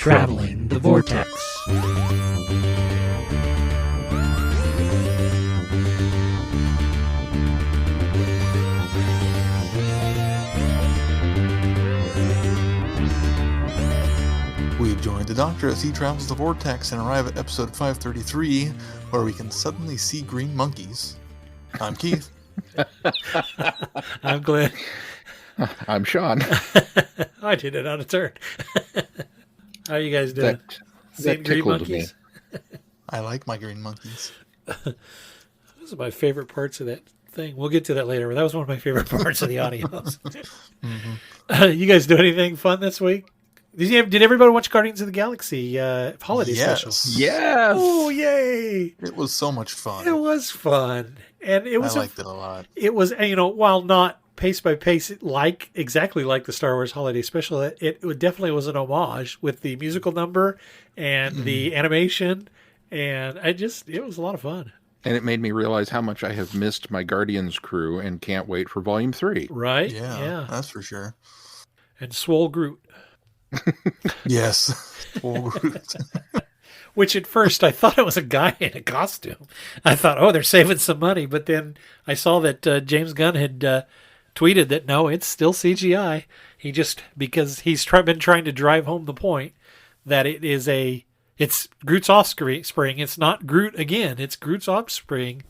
Traveling the Vortex. We've joined the Doctor as he travels the Vortex and arrive at episode 533, where we can suddenly see green monkeys. I'm Keith. I'm Glenn. I'm Sean. I did it on a turn. How are you guys doing? That tickled me. I like my green monkeys. Those are my favorite parts of that thing. We'll get to that later, but that was one of my favorite parts of the audios. You guys do anything fun this week? Did everybody watch Guardians of the Galaxy holiday special? Yes. Oh, yay. It was so much fun. It was fun. And it was I liked it a lot. It was, while not pace by pace, exactly like the Star Wars holiday special, it definitely was an homage with the musical number and the animation. And it was a lot of fun. And it made me realize how much I have missed my Guardians crew and can't wait for Volume 3. Right? Yeah, that's for sure. And Swole Groot. Yes. Which at first I thought it was a guy in a costume. I thought, oh, they're saving some money. But then I saw that James Gunn had tweeted that, no, it's still CGI. Because he's been trying to drive home the point that it's Groot's offspring. It's not Groot again. It's Groot's offspring.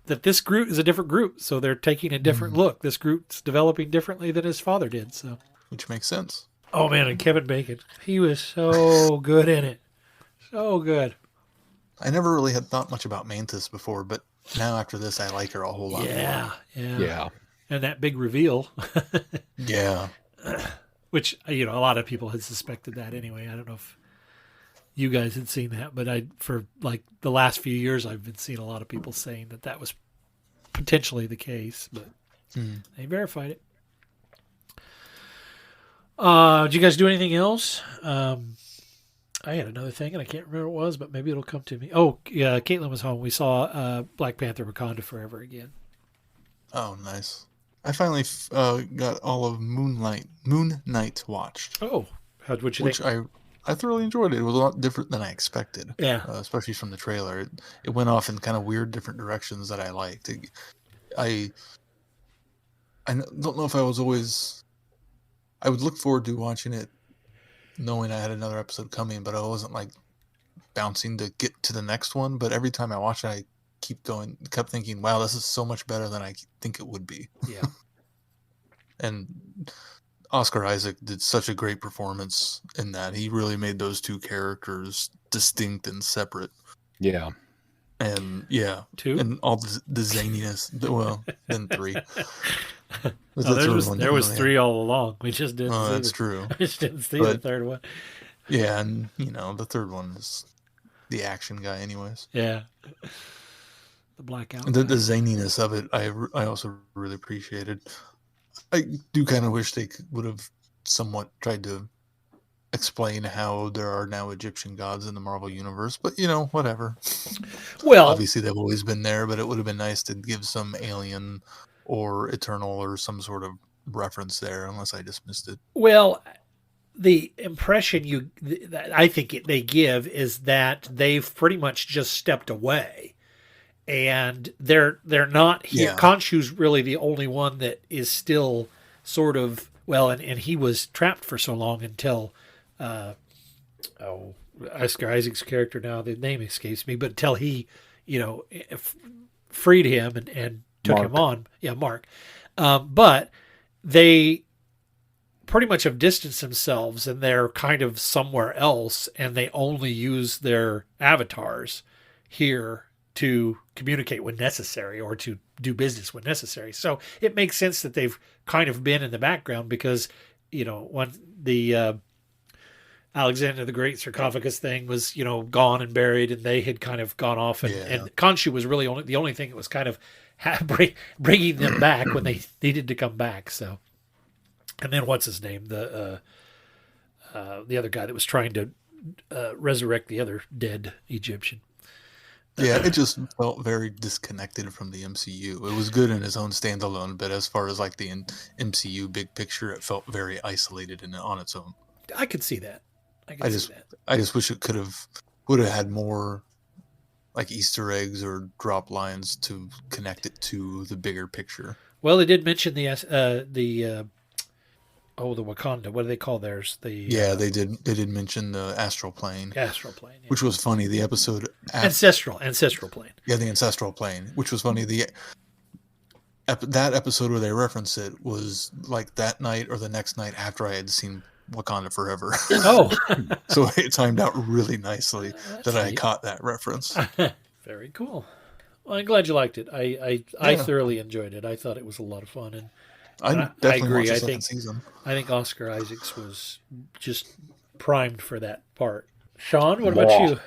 That this Groot is a different Groot. So they're taking a different look. This Groot's developing differently than his father did. So, which makes sense. Oh, man, and Kevin Bacon. He was so good in it. So good. I never really had thought much about Mantis before, but now after this, I like her a whole lot more. Yeah. And that big reveal. Yeah. Which, a lot of people had suspected that anyway. I don't know if you guys had seen that, but for like the last few years, I've been seeing a lot of people saying that was potentially the case, but they verified it. Did you guys do anything else? I had another thing, and I can't remember what it was, but maybe it'll come to me. Oh, yeah, Caitlin was home. We saw Black Panther Wakanda Forever again. Oh, nice. I finally got all of Moon Knight watched. Oh, what'd you think? I thoroughly enjoyed it. It was a lot different than I expected. Yeah. Especially from the trailer. It went off in kind of weird different directions that I liked. I don't know if I would look forward to watching it knowing I had another episode coming, but I wasn't like bouncing to get to the next one. But every time I watch it, I kept thinking, wow, this is so much better than I think it would be. Yeah. And Oscar Isaac did such a great performance in that. He really made those two characters distinct and separate. Yeah. And yeah. Two? And all the zaniness. Well, then three. There was three all along. We just didn't see that's true. We just didn't see the third one. Yeah, and the third one is the action guy anyways. Yeah. The blackout. The zaniness of it, I also really appreciated. I do kind of wish they would have somewhat tried to explain how there are now Egyptian gods in the Marvel Universe, but whatever. Well, obviously they've always been there, but it would have been nice to give some alien or Eternal or some sort of reference there, unless I just missed it. Well, the impression I think they give is that they've pretty much just stepped away, and they're not here. Yeah. Khonshu's really the only one that is still sort of and he was trapped for so long until Oscar Isaac's character, now the name escapes me, but until he freed him and took him on. Yeah, Mark. But they pretty much have distanced themselves, and they're kind of somewhere else, and they only use their avatars here to communicate when necessary or to do business when necessary. So it makes sense that they've kind of been in the background because, when the Alexander the Great sarcophagus thing was, gone and buried, and they had kind of gone off, and Khonshu was really the only thing that was kind of bringing them back when they needed to come back. So, and then what's his name? The other guy that was trying to resurrect the other dead Egyptian. Yeah, it just felt very disconnected from the MCU. It was good in its own standalone, but as far as like the MCU big picture, it felt very isolated and on its own. I could see that. I can see that. I just wish it would have had more like Easter eggs or drop lines to connect it to the bigger picture. Well, they did mention the Wakanda. What do they call theirs? They did mention the astral plane. Astral plane, yeah. Which was funny. The episode ancestral plane. Yeah, the ancestral plane, which was funny. That episode where they referenced it was like that night or the next night after I had seen Wakanda Forever. Oh, so it timed out really nicely that I neat. caught that reference. Very cool. Well, I'm glad you liked it. I thoroughly enjoyed it. I thought it was a lot of fun, and I definitely agree. watched the second season. I think Oscar Isaacs was just primed for that part. Sean, what about you?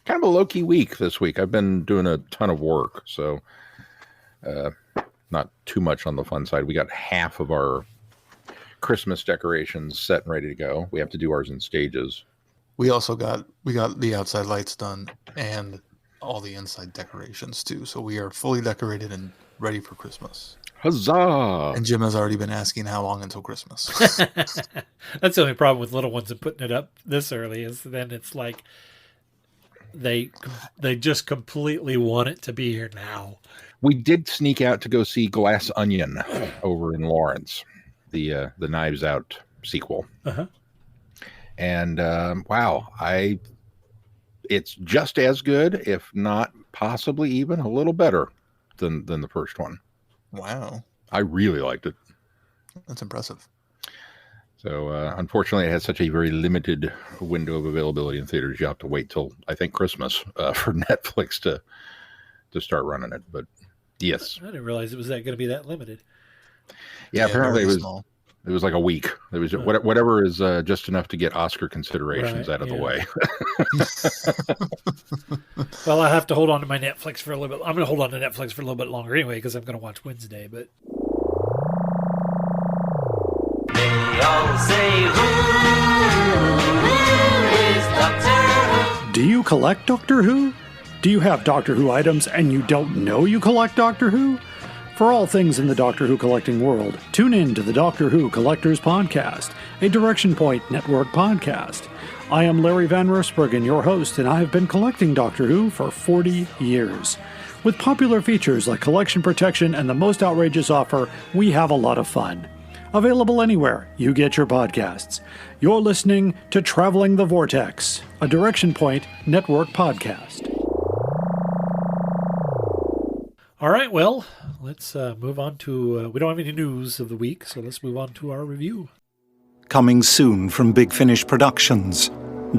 Kind of a low-key week this week. I've been doing a ton of work, so not too much on the fun side. We got half of our Christmas decorations set and ready to go. We have to do ours in stages. We also got the outside lights done and all the inside decorations too. So we are fully decorated and ready for Christmas. Huzzah! And Jim has already been asking how long until Christmas. That's the only problem with little ones and putting it up this early is then it's like they just completely want it to be here now. We did sneak out to go see Glass Onion over in Lawrence, the Knives Out sequel. Uh-huh. And wow, it's just as good, if not possibly even a little better than the first one. Wow. I really liked it. That's impressive. So unfortunately, it has such a very limited window of availability in theaters. You have to wait till, I think, Christmas for Netflix to start running it. But yes. I didn't realize it was going to be that limited. Yeah, apparently it was small. It was like a week. It was whatever is just enough to get Oscar considerations out of the way. Well, I have to hold on to my Netflix for a little bit. I'm going to hold on to Netflix for a little bit longer anyway because I'm going to watch Wednesday. But do you collect Doctor Who? Do you have Doctor Who items and you don't know you collect Doctor Who? For all things in the Doctor Who collecting world, tune in to the Doctor Who Collectors Podcast, a Direction Point Network podcast. I am Larry Van Rosbergen, your host, and I have been collecting Doctor Who for 40 years. With popular features like collection protection and the most outrageous offer, we have a lot of fun. Available anywhere you get your podcasts. You're listening to Traveling the Vortex, a Direction Point Network podcast. all right, well, let's move on to... we don't have any news of the week, so let's move on to our review. Coming soon from Big Finish Productions,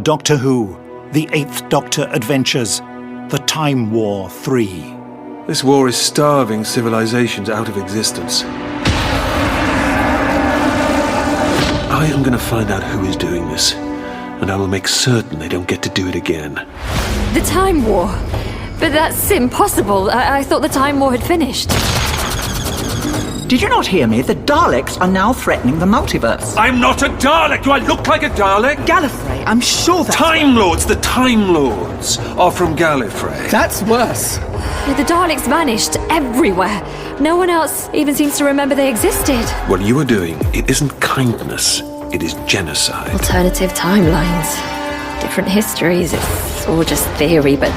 Doctor Who, The Eighth Doctor Adventures, The Time War 3. This war is starving civilizations out of existence. I am going to find out who is doing this, and I will make certain they don't get to do it again. The Time War? But that's impossible. I thought the Time War had finished. Did you not hear me? The Daleks are now threatening the multiverse. I'm not a Dalek! Do I look like a Dalek? Gallifrey, I'm sure that... Time Lords! The Time Lords are from Gallifrey. That's worse. The Daleks vanished everywhere. No one else even seems to remember they existed. What you are doing, it isn't kindness, it is genocide. Alternative timelines. Different histories. It's all just theory, but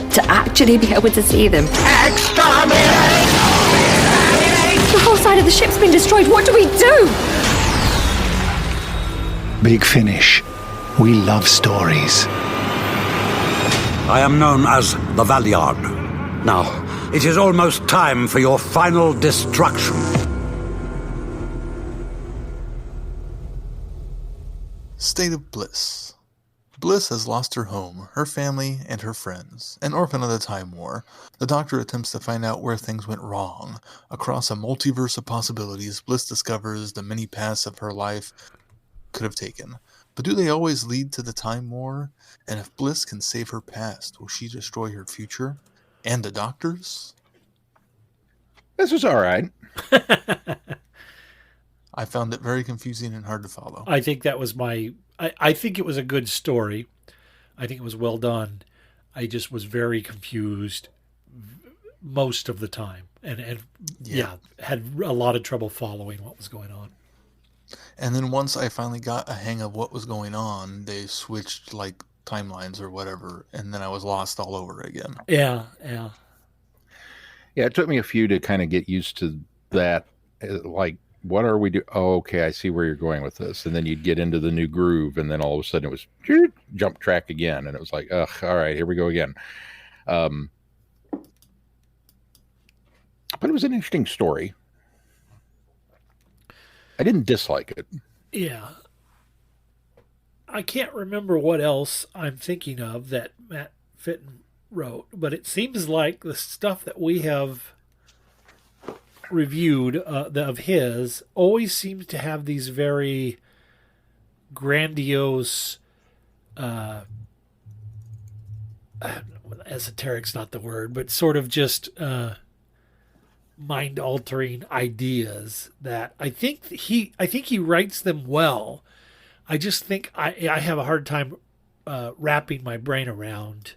to actually be able to see them... Exterminate! The whole side of the ship's been destroyed. What do we do? Big Finish. We love stories. I am known as the Valiard. Now, it is almost time for your final destruction. State of Bliss. Bliss has lost her home, her family, and her friends. An orphan of the Time War, the Doctor attempts to find out where things went wrong. Across a multiverse of possibilities, Bliss discovers the many paths of her life could have taken. But do they always lead to the Time War? And if Bliss can save her past, will she destroy her future? And the Doctor's? This was all right. I found it very confusing and hard to follow. I think that was my... I think it was a good story. I think it was well done. I just was very confused most of the time. And had a lot of trouble following what was going on. And then once I finally got a hang of what was going on, they switched like timelines or whatever, and then I was lost all over again. Yeah. Yeah, it took me a few to kind of get used to that. Like, what are we doing? Oh, okay, I see where you're going with this. And then you'd get into the new groove, and then all of a sudden it was jump track again, and it was like, ugh, all right, here we go again. But it was an interesting story. I didn't dislike it. Yeah. I can't remember what else I'm thinking of that Matt Fitton wrote, but it seems like the stuff that we have reviewed of his always seems to have these very grandiose, esoteric's not the word, but sort of just mind-altering ideas that I think he writes them well. I just think I have a hard time wrapping my brain around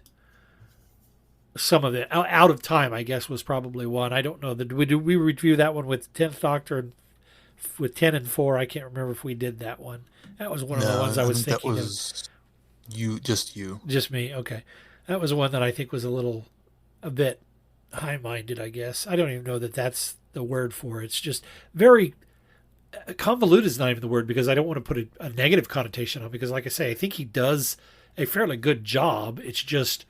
some of it. Out of Time, I guess, was probably one. I don't know. Did we review that one with 10th Doctor and with 10 and 4? I can't remember if we did that one. That was one of the ones I was think thinking that was you. Just me. Okay. That was one that I think was a bit high-minded, I guess. I don't even know that that's the word for it. It's just very convoluted is not even the word, because I don't want to put a negative connotation on it, because like I say, I think he does a fairly good job. It's just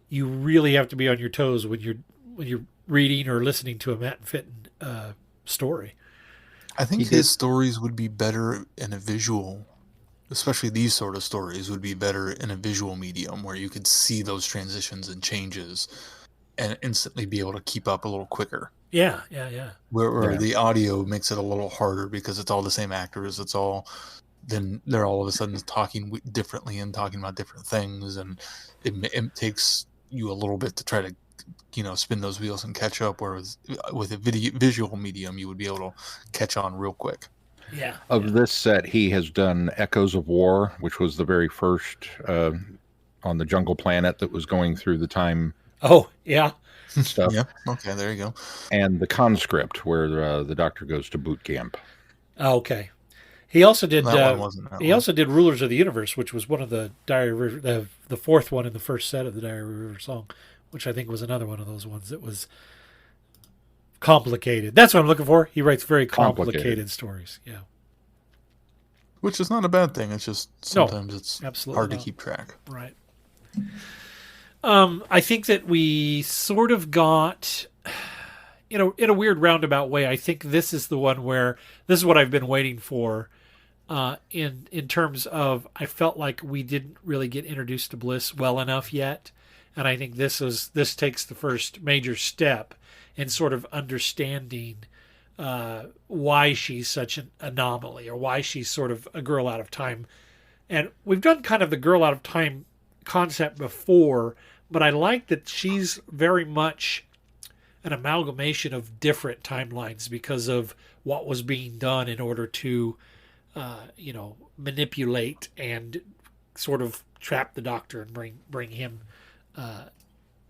you really have to be on your toes when you're reading or listening to a Matt Fitton story. I think his stories would be better in a visual, especially these sort of stories would be better in a visual medium where you could see those transitions and changes and instantly be able to keep up a little quicker. Yeah. Where the audio makes it a little harder because it's all the same actors. Then they're all of a sudden talking differently and talking about different things, and it takes you a little bit to try to, spin those wheels and catch up. Whereas with a visual medium, you would be able to catch on real quick. Yeah. Of this set, he has done Echoes of War, which was the very first on the Jungle Planet that was going through the time. Oh, yeah. Stuff. Yeah. Okay, there you go. And the Conscript, where the Doctor goes to boot camp. Oh, okay. He also did. Also did Rulers of the Universe, which was one of the Diary River, the fourth one in the first set of the Diary River song, which I think was another one of those ones that was complicated. That's what I'm looking for. He writes very complicated stories. Yeah. Which is not a bad thing. It's just sometimes it's hard to keep track. Right. I think that we sort of got, in a weird roundabout way, I think this is the one where this is what I've been waiting for, in terms of I felt like we didn't really get introduced to Bliss well enough yet, and I think this takes the first major step in sort of understanding why she's such an anomaly, or why she's sort of a girl out of time. And we've done kind of the girl out of time concept before, but I like that she's very much an amalgamation of different timelines because of what was being done in order to, manipulate and sort of trap the Doctor and bring him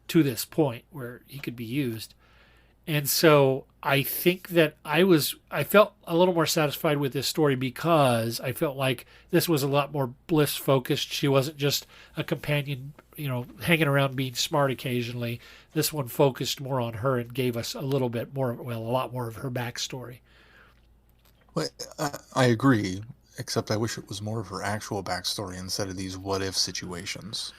to this point where he could be used. And so I think that I felt a little more satisfied with this story because I felt like this was a lot more Bliss focused. She wasn't just a companion, hanging around being smart occasionally. This one focused more on her and gave us a lot more of her backstory. Well, I agree, except I wish it was more of her actual backstory instead of these what if situations.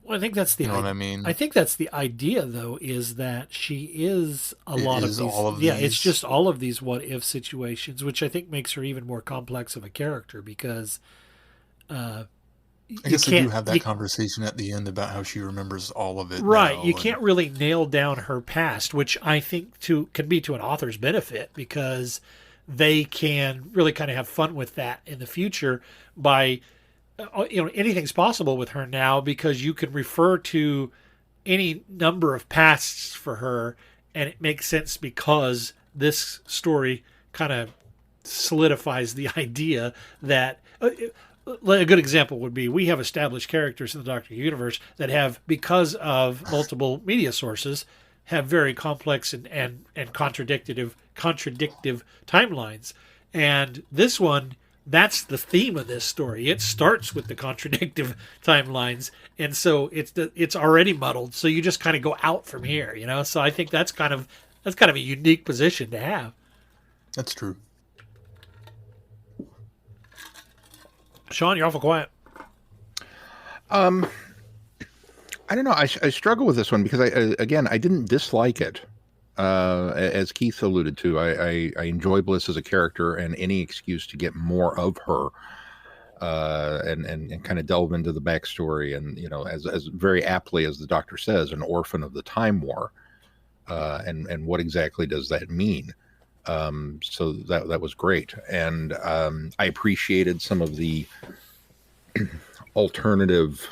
Well, I think that's the. You know what I mean? I think that's the idea, though, is that she is lot of these. All of yeah, these. It's just all of these what if situations, which I think makes her even more complex of a character because. I guess they do have that conversation at the end about how she remembers all of it. Right, you can't really nail down her past, which I think can be to an author's benefit because they can really kind of have fun with that in the future by. Anything's possible with her now because you can refer to any number of pasts for her and it makes sense because this story kind of solidifies the idea that a good example would be we have established characters in the Doctor universe that have, because of multiple media sources, have very complex and contradictive timelines. And this one that's the theme of this story. It starts with the contradictive timelines, and so it's already muddled. So you just kind of go out from here, you know. So I think that's kind of a unique position to have. That's true. Sean, you're awful quiet. I don't know. I struggle with this one because I didn't dislike it. As Keith alluded to, I enjoy Bliss as a character, and any excuse to get more of her, and kind of delve into the backstory, and as very aptly as the Doctor says, an orphan of the Time War, and what exactly does that mean? So that was great, and I appreciated some of the alternative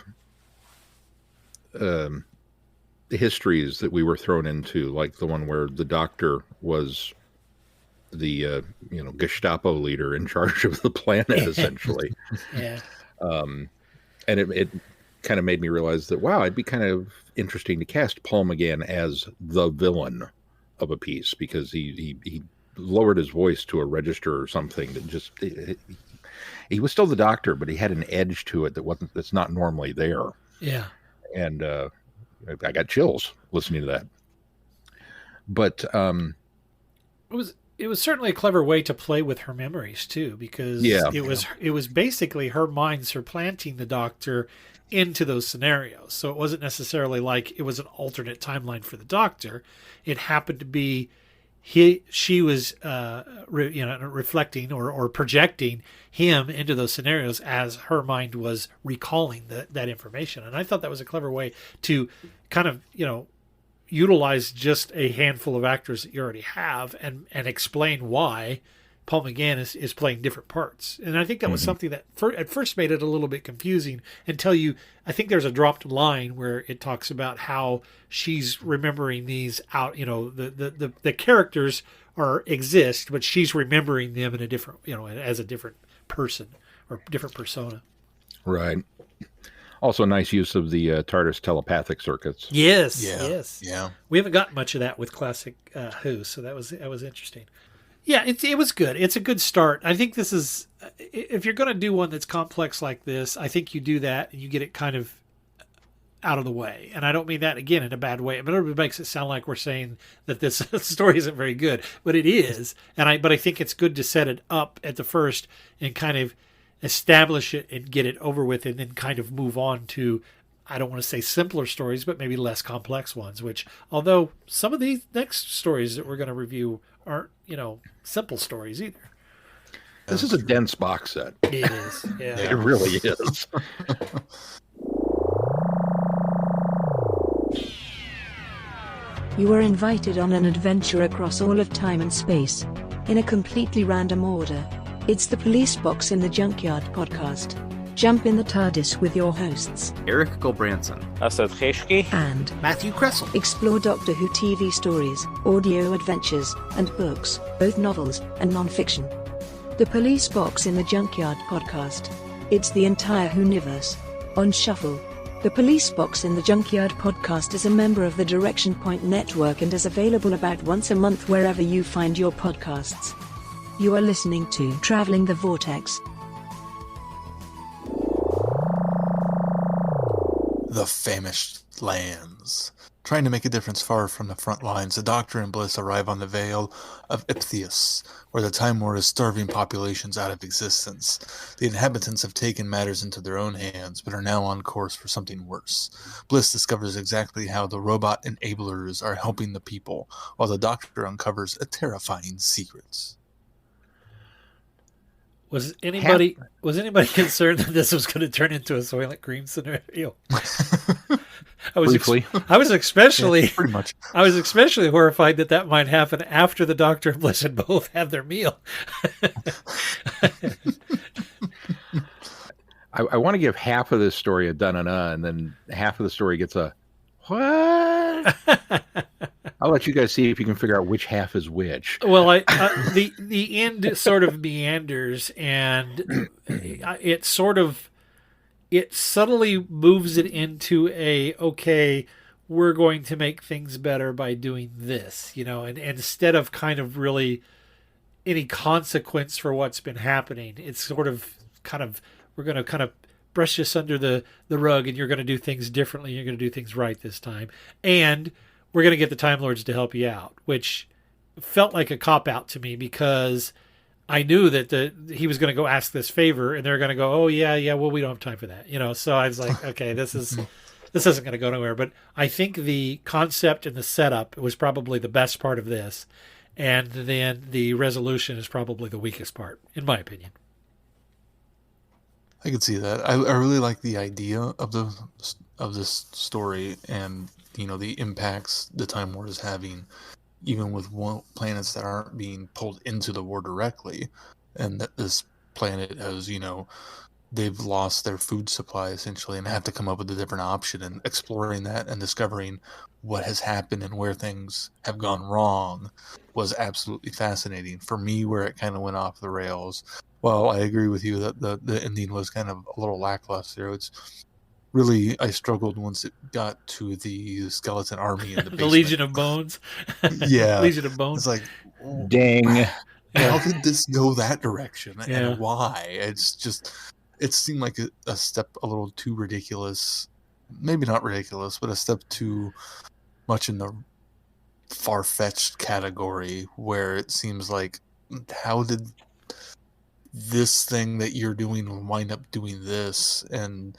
histories that we were thrown into, like the one where the Doctor was the Gestapo leader in charge of the planet, essentially. Yeah. And it kind of made me realize that, wow, it'd be kind of interesting to cast Paul McGann as the villain of a piece, because he lowered his voice to a register or something that just he was still the Doctor, but he had an edge to it that's not normally there. Yeah. And I got chills listening to that. But it was certainly a clever way to play with her memories too, because it was basically her mind supplanting the Doctor into those scenarios. So it wasn't necessarily like it was an alternate timeline for the Doctor. It happened to be she was reflecting or projecting him into those scenarios as her mind was recalling that information. And I thought that was a clever way to kind of utilize just a handful of actors that you already have and explain why Paul McGann is playing different parts. And I think that was something that at first made it a little bit confusing until I think there's a dropped line where it talks about how she's remembering these out, the characters exist, but she's remembering them in a different, as a different person or different persona. Right. Also, nice use of the TARDIS telepathic circuits. Yes. Yeah. Yes. Yeah. We haven't got much of that with classic Who, so that was interesting. Yeah, it was good. It's a good start. I think this is, if you're going to do one that's complex like this, I think you do that and you get it kind of out of the way. And I don't mean that, again, in a bad way. I mean, it makes it sound like we're saying that this story isn't very good, but it is. But I think it's good to set it up at the first and kind of establish it and get it over with, and then kind of move on to, I don't want to say simpler stories, but maybe less complex ones, which, although some of these next stories that we're going to review aren't, simple stories either. This is a dense box set. It is. Yeah. It really is. You are invited on an adventure across all of time and space, in a completely random order. It's the Police Box in the Junkyard podcast. Jump in the TARDIS with your hosts, Eric Gulbranson, Asad Kheshki, and Matthew Kressel. Explore Doctor Who TV stories, audio adventures, and books, both novels and non-fiction. The Police Box in the Junkyard podcast. It's the entire Whoniverse on shuffle. The Police Box in the Junkyard podcast is a member of the Direction Point Network and is available about once a month wherever you find your podcasts. You are listening to Traveling the Vortex. The famished lands. Trying to make a difference far from the front lines, the Doctor and Bliss arrive on the Vale of Ichthyos, where the Time War is starving populations out of existence. The inhabitants have taken matters into their own hands, but are now on course for something worse. Bliss discovers exactly how the robot enablers are helping the people, while the Doctor uncovers a terrifying secret. Was anybody concerned that this was going to turn into a Soylent Green scenario? Briefly. I was especially pretty much. I was especially horrified that might happen after the Doctor and Bliss had both had their meal. I want to give half of this story a da-na-na, and then half of the story gets a what? I'll let you guys see if you can figure out which half is which. Well, the end sort of meanders, and it subtly moves it into we're going to make things better by doing this, and instead of kind of really any consequence for what's been happening. It's sort of we're going to kind of brush this under the rug, and you're going to do things differently. You're going to do things right this time, and we're going to get the Time Lords to help you out, which felt like a cop out to me because I knew that he was going to go ask this favor, and they're going to go, oh yeah, well, we don't have time for that, So I was like, okay, this isn't going to go nowhere. But I think the concept and the setup was probably the best part of this, and then the resolution is probably the weakest part, in my opinion. I could see that. I really like the idea of this story, and the impacts the Time War is having, even with planets that aren't being pulled into the war directly, and that this planet has, they've lost their food supply essentially and have to come up with a different option, and exploring that and discovering what has happened and where things have gone wrong was absolutely fascinating. For me, where it kind of went off the rails, well, I agree with you that the ending was kind of a little lackluster. It's really, I struggled once it got to the skeleton army in the basement. The Legion of Bones. Yeah. Legion of Bones. It's like, dang. How did this go that direction? Yeah. And why? It's just, it seemed like a step a little too ridiculous. Maybe not ridiculous, but a step too much in the far-fetched category, where it seems like, how did this thing that you're doing wind up doing this? And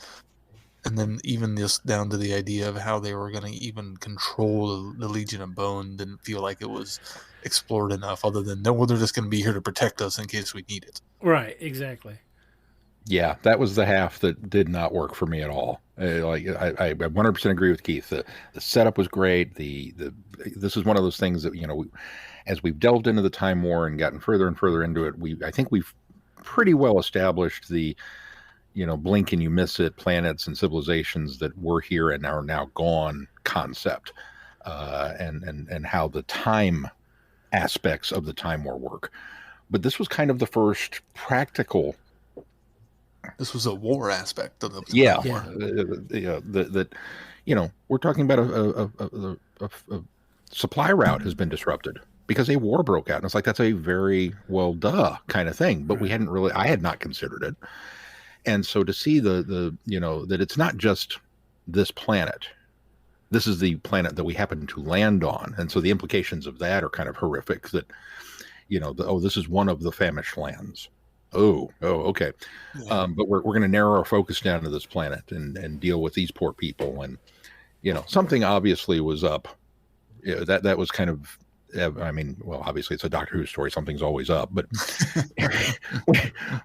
then even this down to the idea of how they were going to even control the Legion of Bone didn't feel like it was explored enough, other than, no, well, they're just going to be here to protect us in case we need it. Right, exactly. Yeah, that was the half that did not work for me at all. I 100% agree with Keith. The setup was great. This is one of those things that, as we've delved into the Time War and gotten further and further into it, I think we've pretty well established the blink and you miss it planets and civilizations that were here and are now gone concept, and how the time aspects of the Time War work. But this was kind of the first practical. This was a war aspect of the war. We're talking about a supply route has been disrupted because a war broke out, and it's like, that's a very kind of thing. But I had not considered it. And so to see that it's not just this planet, this is the planet that we happen to land on. And so the implications of that are kind of horrific, that, this is one of the famished lands. Oh, okay. Yeah. But we're going to narrow our focus down to this planet and deal with these poor people. And, something obviously was up. That was kind of, obviously it's a Doctor Who story. Something's always up, but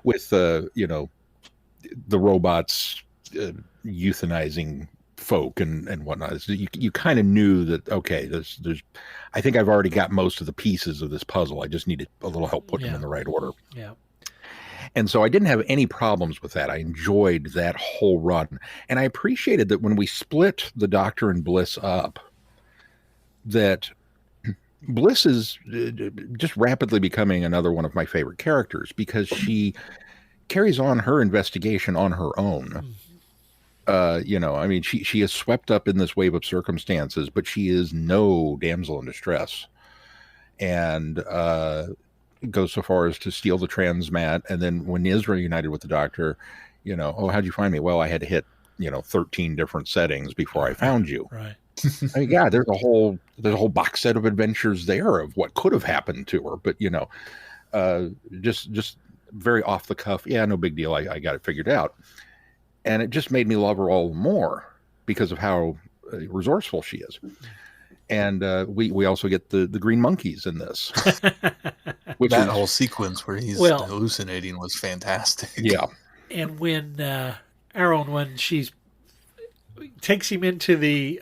with, the robots euthanizing folk and whatnot, so you kind of knew that, okay, there's I think I've already got most of the pieces of this puzzle. I just needed a little help putting them in the right order. Yeah. And so I didn't have any problems with that. I enjoyed that whole run, and I appreciated that when we split the Doctor and Bliss up, that Bliss is just rapidly becoming another one of my favorite characters, because she carries on her investigation on her own. She is swept up in this wave of circumstances, but she is no damsel in distress, and goes so far as to steal the transmat. And then when Isra united with the Doctor, how'd you find me? Well, I had to hit 13 different settings before I found you. Right. Yeah, there's a whole box set of adventures there of what could have happened to her, but just very off the cuff. Yeah, no big deal. I got it figured out. And it just made me love her all the more because of how resourceful she is. And we also get the green monkeys in this. That whole sequence where he's hallucinating was fantastic. Yeah. And when Aaron, when she takes him into the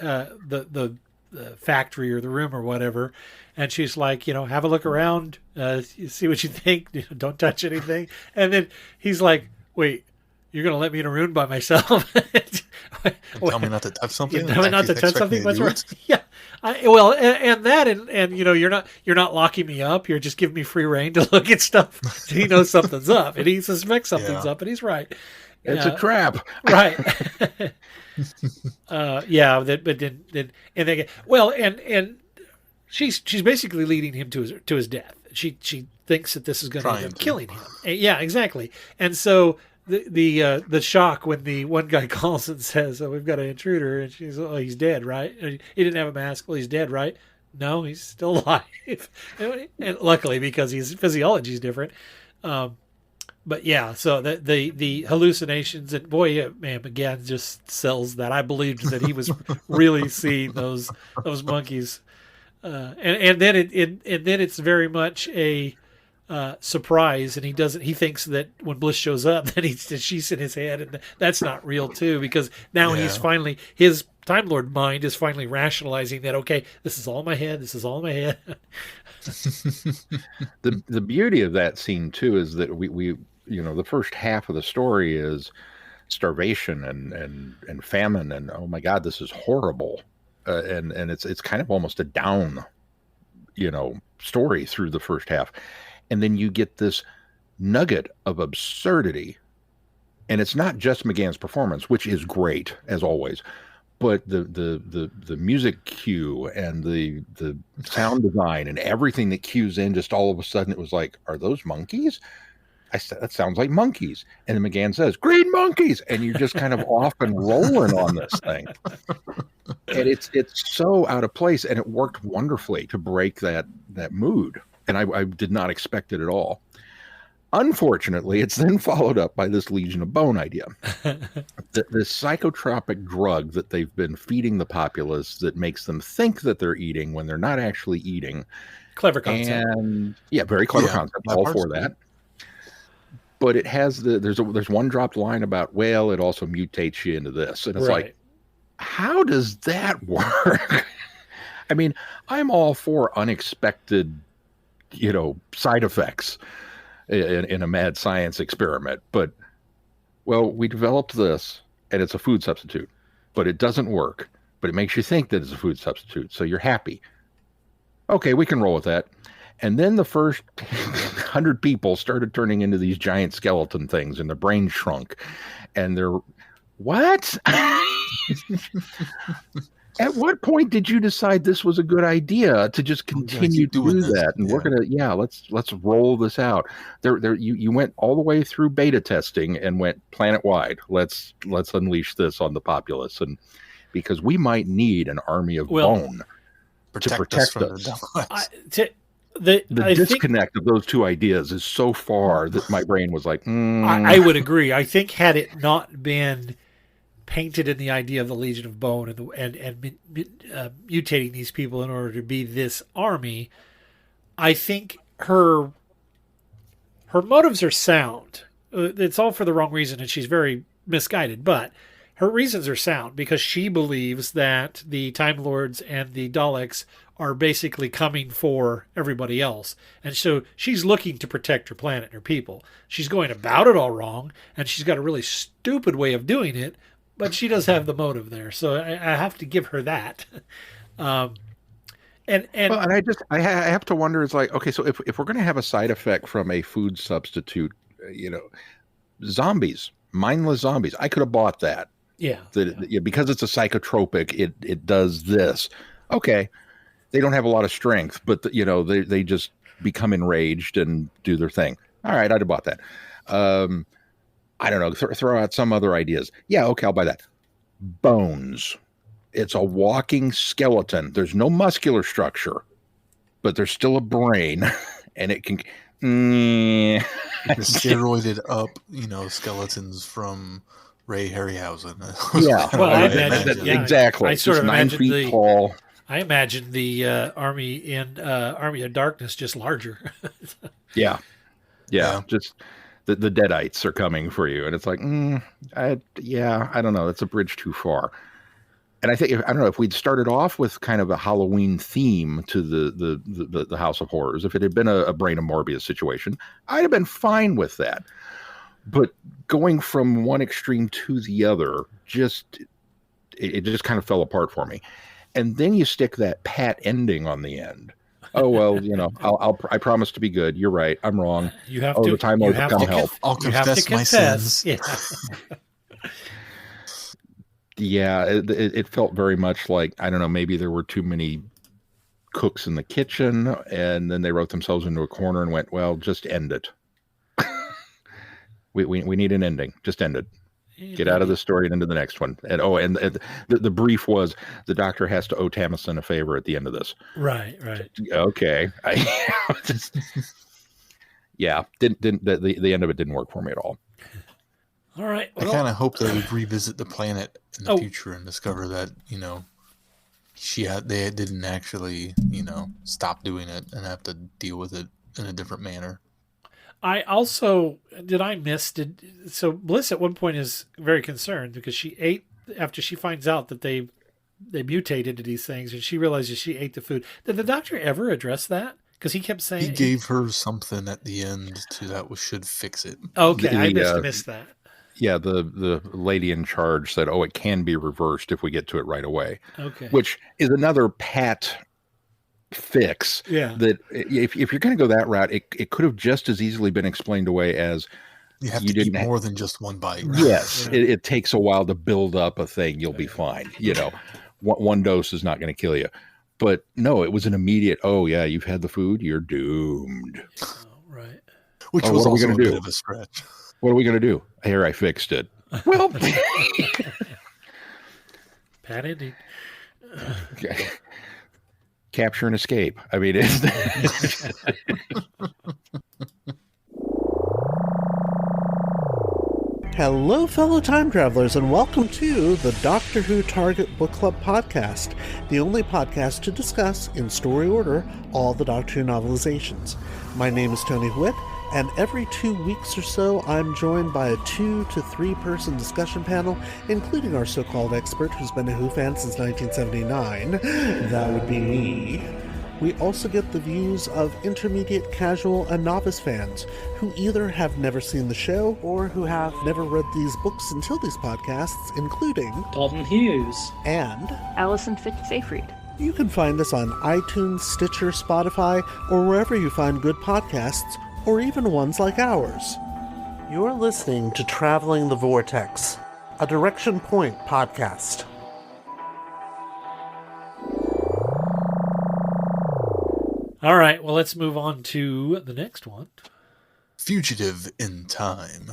factory or the room or whatever, and she's like, have a look around, see what you think, don't touch anything. And then he's like, wait, you're going to let me in a room by myself? Tell me not to touch something? Tell me not to touch something? What's right? Yeah. And you're not locking me up. You're just giving me free reign to look at stuff. He knows something's up, and he suspects something's up, and he's right. It's a trap. Right. And she's basically leading him to his death. she thinks that this is going to end Trying up to. killing him. Yeah, exactly. And so the shock when the one guy calls and says, "Oh, we've got an intruder," and she's, "Oh, he's dead, right? And he didn't have a mask. Well, he's dead, right? No, he's still alive." And luckily, because his physiology is different. But yeah, so the hallucinations, and boy, yeah, man, McGann just sells that. I believed that he was really seeing those monkeys, and then it's very much a surprise, and he thinks that when Bliss shows up, that she's in his head, and that's not real too, because now he's finally, his Time Lord mind is finally rationalizing that, okay, this is all in my head. This is all in my head. The beauty of that scene too is that we the first half of the story is starvation and famine, and oh my God, this is horrible, and it's kind of almost a down story through the first half, and then you get this nugget of absurdity, and it's not just McGann's performance, which is great as always, but the music cue and the sound design and everything that cues in, just all of a sudden it was like, are those monkeys? I said, that sounds like monkeys. And then McGann says, green monkeys. And you're just kind of off and rolling on this thing. And it's so out of place. And it worked wonderfully to break that mood. And I did not expect it at all. Unfortunately, it's then followed up by this Legion of Bone idea. This psychotropic drug that they've been feeding the populace that makes them think that they're eating when they're not actually eating. Clever concept. And yeah, very clever concept. All for that. But it has there's one dropped line about, well, it also mutates you into this. And it's like, how does that work? I mean, I'm all for unexpected, side effects in a mad science experiment. But, well, we developed this and it's a food substitute, but it doesn't work. But it makes you think that it's a food substitute. So you're happy. Okay, we can roll with that. And then the first 100 people started turning into these giant skeleton things, and their brains shrunk. And they're, what? At what point did you decide this was a good idea to just continue to do that? And we're gonna, let's roll this out. You went all the way through beta testing and went planet wide. Let's unleash this on the populace, and because we might need an army of bone to protect us. The disconnect of those two ideas is so far that my brain was like, I would agree. I think had it not been painted in the idea of the Legion of Bone and mutating these people in order to be this army, I think her motives are sound. It's all for the wrong reason, and she's very misguided, but her reasons are sound because she believes that the Time Lords and the Daleks are basically coming for everybody else. And so she's looking to protect her planet and her people. She's going about it all wrong, and she's got a really stupid way of doing it, but she does have the motive there. So I have to give her that. I have to wonder, it's like, okay, so if we're going to have a side effect from a food substitute, zombies, mindless zombies, I could have bought that. Yeah. Because it's a psychotropic, it does this. Okay. They don't have a lot of strength, but they just become enraged and do their thing. All right, I'd have bought that. I don't know. Throw out some other ideas. Yeah, okay, I'll buy that. Bones. It's a walking skeleton. There's no muscular structure, but there's still a brain, and it can. The steroided up, skeletons from Ray Harryhausen. Yeah, well, I imagine exactly. I sort of 9 feet tall. I imagine the army in Army of Darkness just larger. Yeah. Just the Deadites are coming for you, and it's like, I don't know. That's a bridge too far. And I don't know if we'd started off with kind of a Halloween theme to the House of Horrors. If it had been a Brain of Morbius situation, I'd have been fine with that. But going from one extreme to the other, it just kind of fell apart for me. And then you stick that pat ending on the end. Oh, well, I promise to be good. You're right. I'm wrong. You have to. The time will come help. I'll confess my sins. Yeah. It felt very much like, I don't know, maybe there were too many cooks in the kitchen, and then they wrote themselves into a corner and went, well, just end it. we need an ending. Just end it. Get out of the story and into the next one. And the brief was the Doctor has to owe Tamison a favor at the end of this. Right. Okay. Yeah, the end of it didn't work for me at all. All right. I kind of hope they would revisit the planet in the future and discover that, they didn't actually, stop doing it and have to deal with it in a different manner. I also, so Bliss at one point is very concerned because she ate, after she finds out that they mutated into these things and she realizes she ate the food. Did the Doctor ever address that? Because he kept saying... He gave her something at the end should fix it. Okay, I missed that. Yeah, the lady in charge said, it can be reversed if we get to it right away. Okay. Which is another pat fix. Yeah. That if you're going to go that route, it could have just as easily been explained away as you have to eat more than just one bite. Yes. Yeah. It takes a while to build up a thing. You'll be fine. One dose is not going to kill you. But no, it was an immediate, you've had the food, you're doomed. Oh, right. Which was also a bit of a stretch. What are we going to do? Here, I fixed it. Well, Pat ending. Capture and escape. I mean, it's... Hello, fellow time travelers, and welcome to the Doctor Who Target Book Club podcast, the only podcast to discuss, in story order, all the Doctor Who novelizations. My name is Tony Witt, and every 2 weeks or so, I'm joined by a 2 to 3 person discussion panel, including our so-called expert who's been a Who fan since 1979. That would be me. We also get the views of intermediate, casual, and novice fans who either have never seen the show or who have never read these books until these podcasts, including Dalton Hughes and Alison Seyfried. You can find us on iTunes, Stitcher, Spotify, or wherever you find good podcasts, or even ones like ours. You're listening to Traveling the Vortex, a Direction Point podcast. All right, well, let's move on to the next one. Fugitive in Time.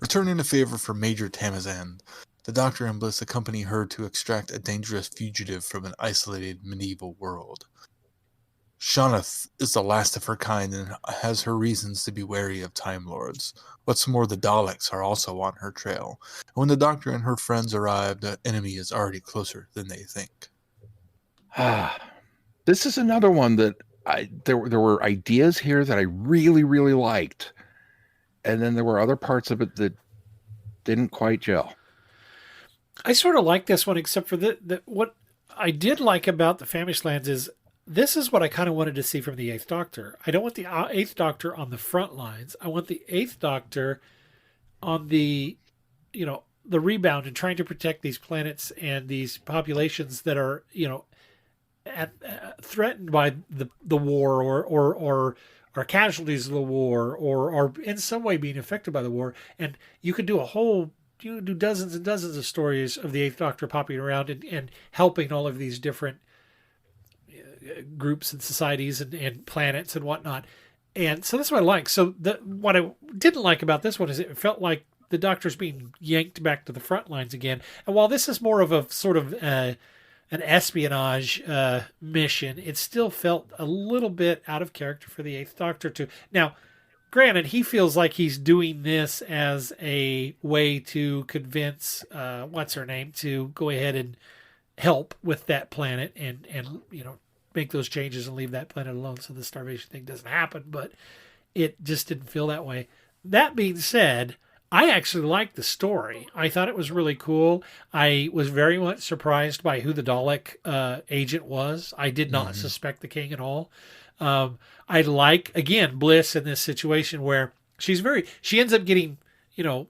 Returning a favor for Major Tamizan, the Doctor and Bliss accompany her to extract a dangerous fugitive from an isolated medieval world. Shanath is the last of her kind and has her reasons to be wary of Time Lords. What's more, the Daleks are also on her trail. When the Doctor and her friends arrive, the enemy is already closer than they think. This is another one that there were ideas here that I really, really liked. And then there were other parts of it that didn't quite gel. I sort of like this one, except for what I did like about the Famished Lands is this is what I kind of wanted to see from the Eighth Doctor. I don't want the Eighth Doctor on the front lines. I want the Eighth Doctor on the rebound and trying to protect these planets and these populations that are, threatened by the war or are casualties of the war or are in some way being affected by the war. And you could do do dozens and dozens of stories of the Eighth Doctor popping around and helping all of these different groups and societies and planets and whatnot. And so that's what I like. So what I didn't like about this one is it felt like the Doctor's being yanked back to the front lines again. And while this is more of a sort of an espionage mission, it still felt a little bit out of character for the Eighth Doctor too. Now, granted, he feels like he's doing this as a way to convince what's her name to go ahead and help with that planet and make those changes and leave that planet alone so the starvation thing doesn't happen. But it just didn't feel that way. That being said, I actually liked the story. I thought it was really cool. I was very much surprised by who the Dalek agent was. I did not suspect the King at all. I like, again, Bliss in this situation where she ends up getting,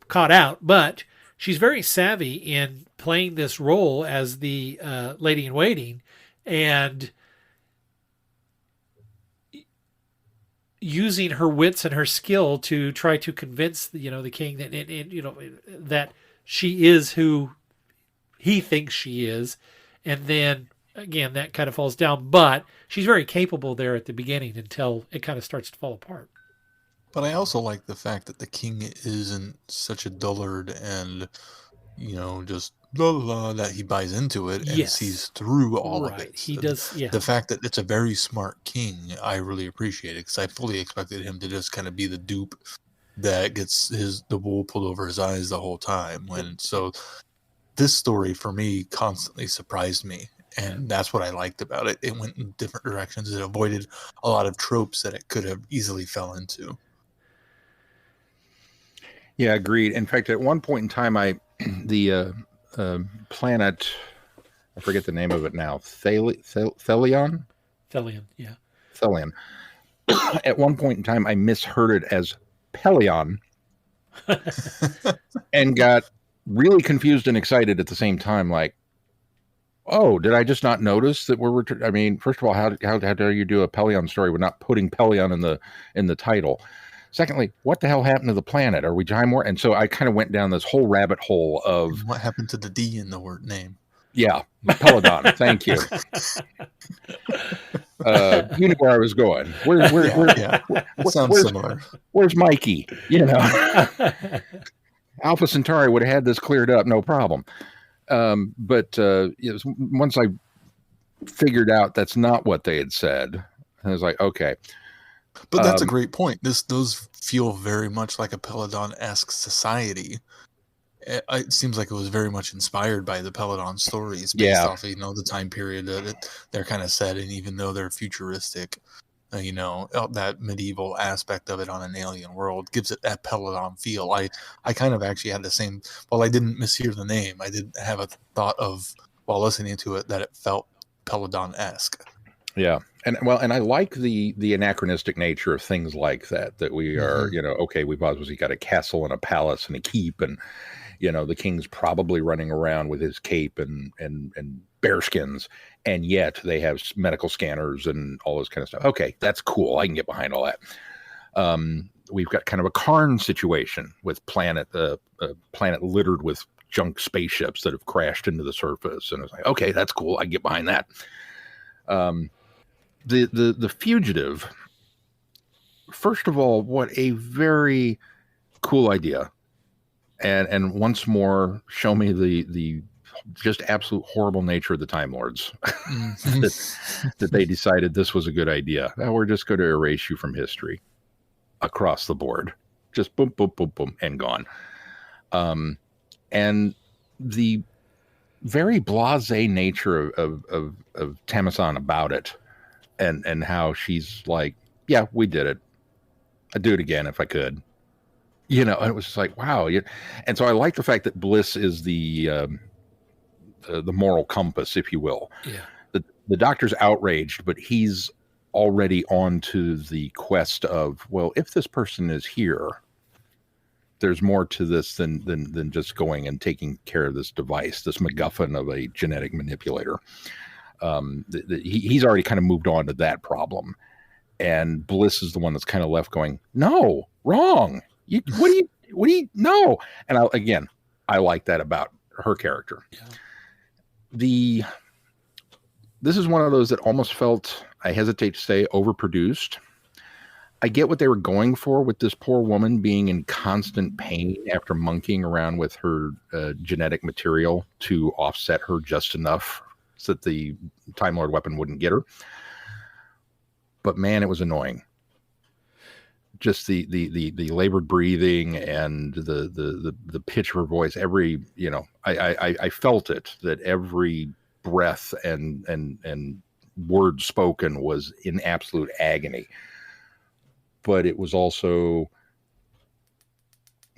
caught out, but she's very savvy in playing this role as the lady in waiting and using her wits and her skill to try to convince the King that she is who he thinks she is, and then again, that kind of falls down. But she's very capable there at the beginning until it kind of starts to fall apart. But I also like the fact that the king isn't such a dullard and, just blah, blah, blah, that he buys into it and Yes. sees through all of Right. it. He does, yeah. The fact that it's a very smart king, I really appreciate it, because I fully expected him to just kind of be the dupe that gets the wool pulled over his eyes the whole time. So this story for me constantly surprised me, and that's what I liked about it. It went in different directions. It avoided a lot of tropes that it could have easily fell into. Yeah, agreed. In fact, at one point in time, the planet, I forget the name of it now, Thelion? Thelion, yeah. Thelion. At one point in time, I misheard it as Pelion and got really confused and excited at the same time. Like, oh, did I just not notice that I mean, first of all, how do you do a Pelion story with not putting Pelion in the title? Secondly, what the hell happened to the planet? Are we Jymor? And so I kind of went down this whole rabbit hole of... And what happened to the D in the word name? Yeah, Peladon. Thank you. You know where I was going. Sounds similar. Where's Mikey? Alpha Centauri would have had this cleared up, no problem. But once I figured out that's not what they had said, I was like, okay. But that's a great point. Those feel very much like a Peladon-esque society. It seems like it was very much inspired by the Peladon stories based off of, the time period that they're kind of set in, even though they're futuristic. That medieval aspect of it on an alien world gives it that Peladon feel. I kind of actually had the same, while I didn't mishear the name, I did have a thought of, while listening to it, that it felt Peladon-esque. Yeah. And I like the anachronistic nature of things like that we are, okay, we've obviously got a castle and a palace and a keep, and, the king's probably running around with his cape and bearskins, and yet they have medical scanners and all this kind of stuff. Okay, that's cool. I can get behind all that. We've got kind of a Karn situation with planet littered with junk spaceships that have crashed into the surface. And it's like, okay, that's cool. I can get behind that. The fugitive, first of all, what a very cool idea. And once more, show me the just absolute horrible nature of the Time Lords that they decided this was a good idea. Well, we're just going to erase you from history across the board. Just boom, boom, boom, boom, and gone. And the very blasé nature of Tamasan about it, and how she's like, yeah, we did it. I'd do it again if I could. And it was just like, wow. And so I like the fact that Bliss is the moral compass, if you will. Yeah. The doctor's outraged, but he's already on to the quest of, well, if this person is here, there's more to this than just going and taking care of this device, this MacGuffin of a genetic manipulator. He's already kind of moved on to that problem. And Bliss is the one that's kind of left going, no, wrong. What do you know? And I like that about her character. Yeah. This is one of those that almost felt, I hesitate to say, overproduced. I get what they were going for with this poor woman being in constant pain after monkeying around with her genetic material to offset her just enough so that the Time Lord weapon wouldn't get her. But man, it was annoying. Just the labored breathing and the pitch of her voice. I felt it, that every breath and word spoken was in absolute agony. But it was also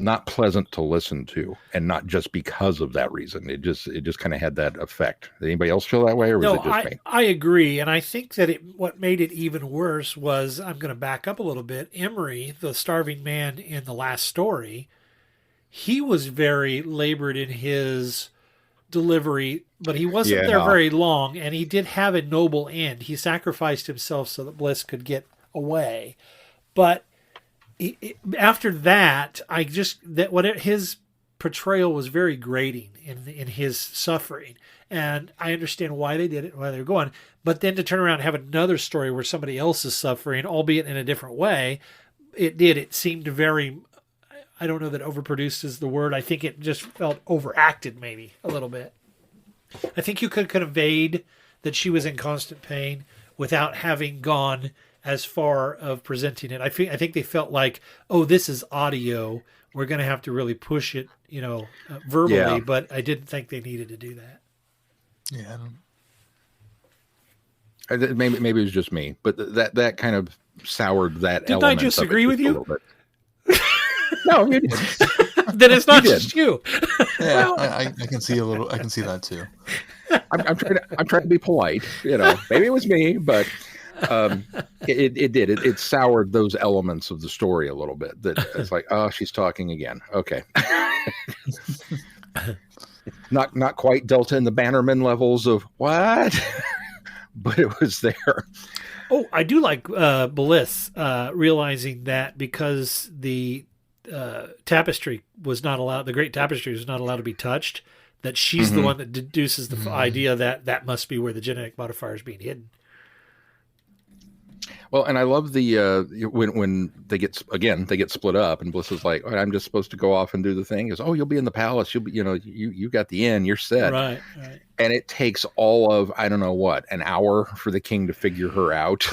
not pleasant to listen to, and not just because of that reason. It just kind of had that effect. Did anybody else feel that way, or was it just me? I agree, and I think that what made it even worse was, I'm going to back up a little bit. Emery, the starving man in the last story, he was very labored in his delivery, but he wasn't there very long, and he did have a noble end. He sacrificed himself so that Bliss could get away, but after that, his portrayal was very grating in his suffering. And I understand why they did it, why they were going. But then to turn around and have another story where somebody else is suffering, albeit in a different way, it seemed very, I don't know that overproduced is the word. I think it just felt overacted maybe a little bit. I think you could conveyed that she was in constant pain without having gone as far of presenting it. I think they felt like, oh, this is audio. We're going to have to really push it, verbally. Yeah. But I didn't think they needed to do that. Yeah. Maybe it was just me, but that kind of soured that. Didn't element I just of it agree with a you? little bit. No, you did. Then it's not just you. Yeah, I can see a little. I can see that too. I'm trying to be polite. Maybe it was me, but it did. It soured those elements of the story a little bit. That it's like, oh, she's talking again. Okay. Not quite Delta and the Bannerman levels of what, but it was there. Oh, I do like Bliss realizing that because the tapestry was not allowed, the Great Tapestry was not allowed to be touched, that she's the one that deduces the idea that must be where the genetic modifier is being hidden. Well, and I love the when they get split up, and Bliss is like, oh, I'm just supposed to go off and do the thing. He goes, oh, you'll be in the palace. You'll be, you got the inn. You're set. Right. And it takes all of, I don't know what, an hour for the king to figure her out.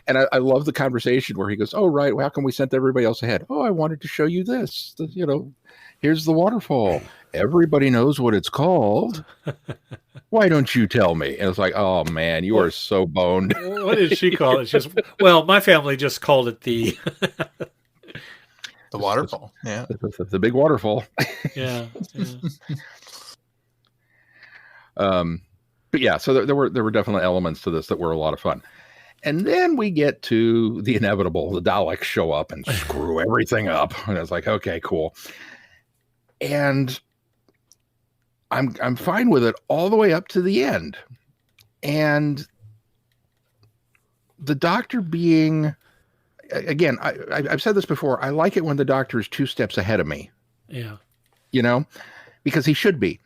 And I love the conversation where he goes, oh, right. Well, how come we sent everybody else ahead? Oh, I wanted to show you this. Here's the waterfall. Everybody knows what it's called. Why don't you tell me? And it's like, oh, man, you are so boned. What did she call it? Well, my family just called it the waterfall. Yeah. The big waterfall. Yeah. But yeah, so there were definitely elements to this that were a lot of fun. And then we get to the inevitable. The Daleks show up and screw everything up. And it's like, okay, cool. And I'm fine with it all the way up to the end. And the Doctor being, again, I've said this before, I like it when the Doctor is 2 steps ahead of me. Yeah. Because he should be.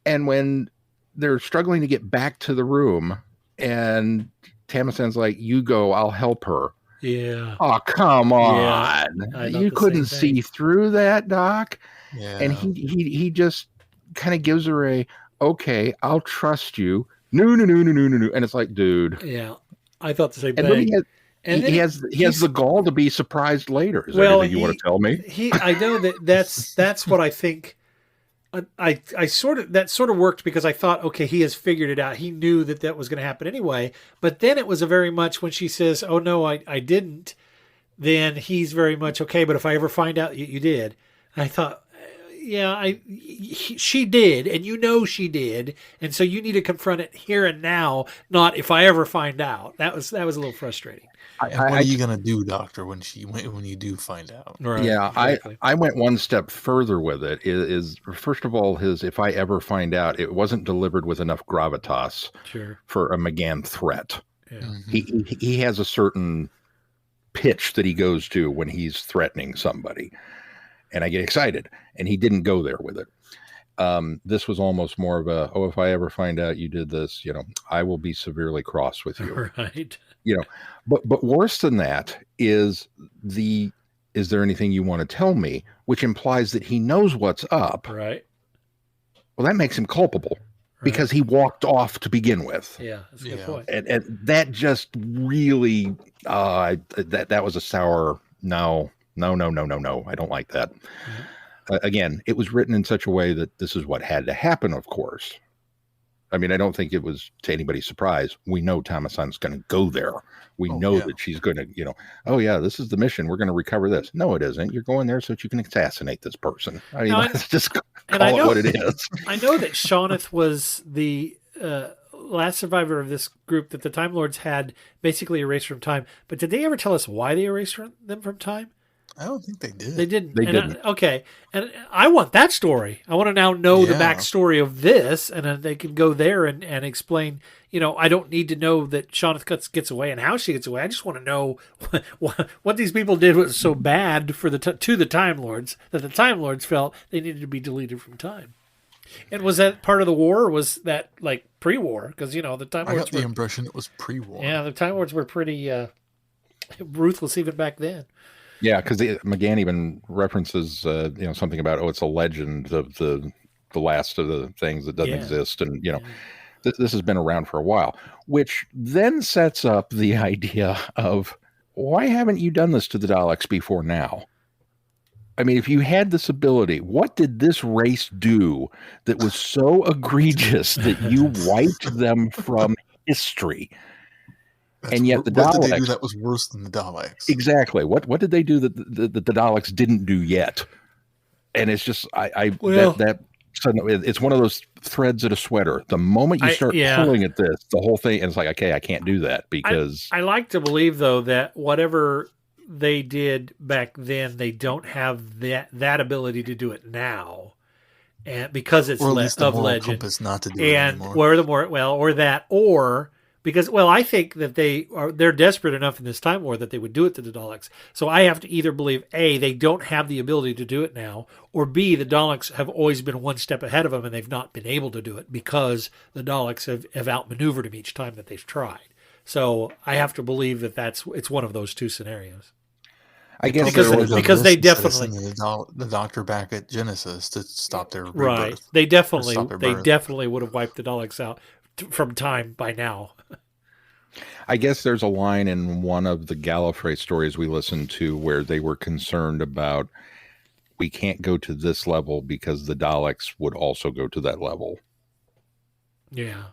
And when they're struggling to get back to the room and Tamasan's like, you go, I'll help her. Yeah. Oh, come on. Yeah, you couldn't see through that, Doc. Yeah. And he just kind of gives her okay, I'll trust you. No. And it's like, dude. Yeah. I thought the same thing. Then he has the gall to be surprised later. Is there anything you want to tell me? I know that's what I think. I sort of worked because I thought, okay, he has figured it out. He knew that was going to happen anyway. But then it was a very much when she says, oh no, I didn't, then he's very much, okay, but if I ever find out you did. And I thought, yeah, she did, and she did, and so you need to confront it here and now, not if I ever find out. That was a little frustrating. What are you gonna do, Doctor, when you do find out? Right, yeah, exactly. I went one step further with it. Is first of all, if I ever find out, it wasn't delivered with enough gravitas for a McGann threat. Yeah. Mm-hmm. He has a certain pitch that he goes to when he's threatening somebody. And I get excited, and he didn't go there with it. This was almost more of a, if I ever find out you did this, I will be severely cross with you. Right. But worse than that is there anything you want to tell me? Which implies that he knows what's up. Right. Well, that makes him culpable because he walked off to begin with. Yeah, that's a good point. And that just really, that was a sour no. No, I don't like that. Mm-hmm. Again, it was written in such a way that this is what had to happen, of course. I mean, I don't think it was to anybody's surprise. We know Tamasan's going to go there. We know that she's going to, oh yeah, this is the mission. We're going to recover this. No, it isn't. You're going there so that you can assassinate this person. I mean, let's just call it what it is. I know that Shaunith was the last survivor of this group that the Time Lords had basically erased from time. But did they ever tell us why they erased them from time? I don't think they did. They didn't. They And didn't. Okay. And I want that story. I want to now know the Yeah. backstory of this, and then they can go there and explain. I don't need to know that Shauna gets away and how she gets away. I just want to know what these people did was so bad for to the Time Lords that the Time Lords felt they needed to be deleted from time. And was that part of the war, or was that like pre-war? Because the Time Lords. I got the impression it was pre-war. Yeah, the Time Lords were pretty ruthless even back then. Yeah, because McGann even references, something about, it's a legend of the last of the things that doesn't exist, and this has been around for a while, which then sets up the idea of why haven't you done this to the Daleks before now? I mean, if you had this ability, what did this race do that was so egregious that you wiped them from history? And yet the Daleks... What did they do that was worse than the Daleks? Exactly. What did they do that the Daleks didn't do yet? And it's just, it's one of those threads at a sweater. The moment you start pulling at this, the whole thing, and it's like, okay, I can't do that because... I like to believe, though, that whatever they did back then, they don't have that ability to do it now. And because it's or at least the of moral legend. Compass not to do it anymore. Because I think that they're desperate enough in this time war that they would do it to the Daleks. So I have to either believe A, they don't have the ability to do it now, or B, the Daleks have always been one step ahead of them and they've not been able to do it because the Daleks have outmaneuvered them each time that they've tried. So I have to believe that it's one of those two scenarios. I guess because they definitely the Doctor back at Genesis to stop their rebirth. Right. They definitely would have wiped the Daleks out from time by now. I guess there's a line in one of the Gallifrey stories we listened to where they were concerned about we can't go to this level because the Daleks would also go to that level. Yeah.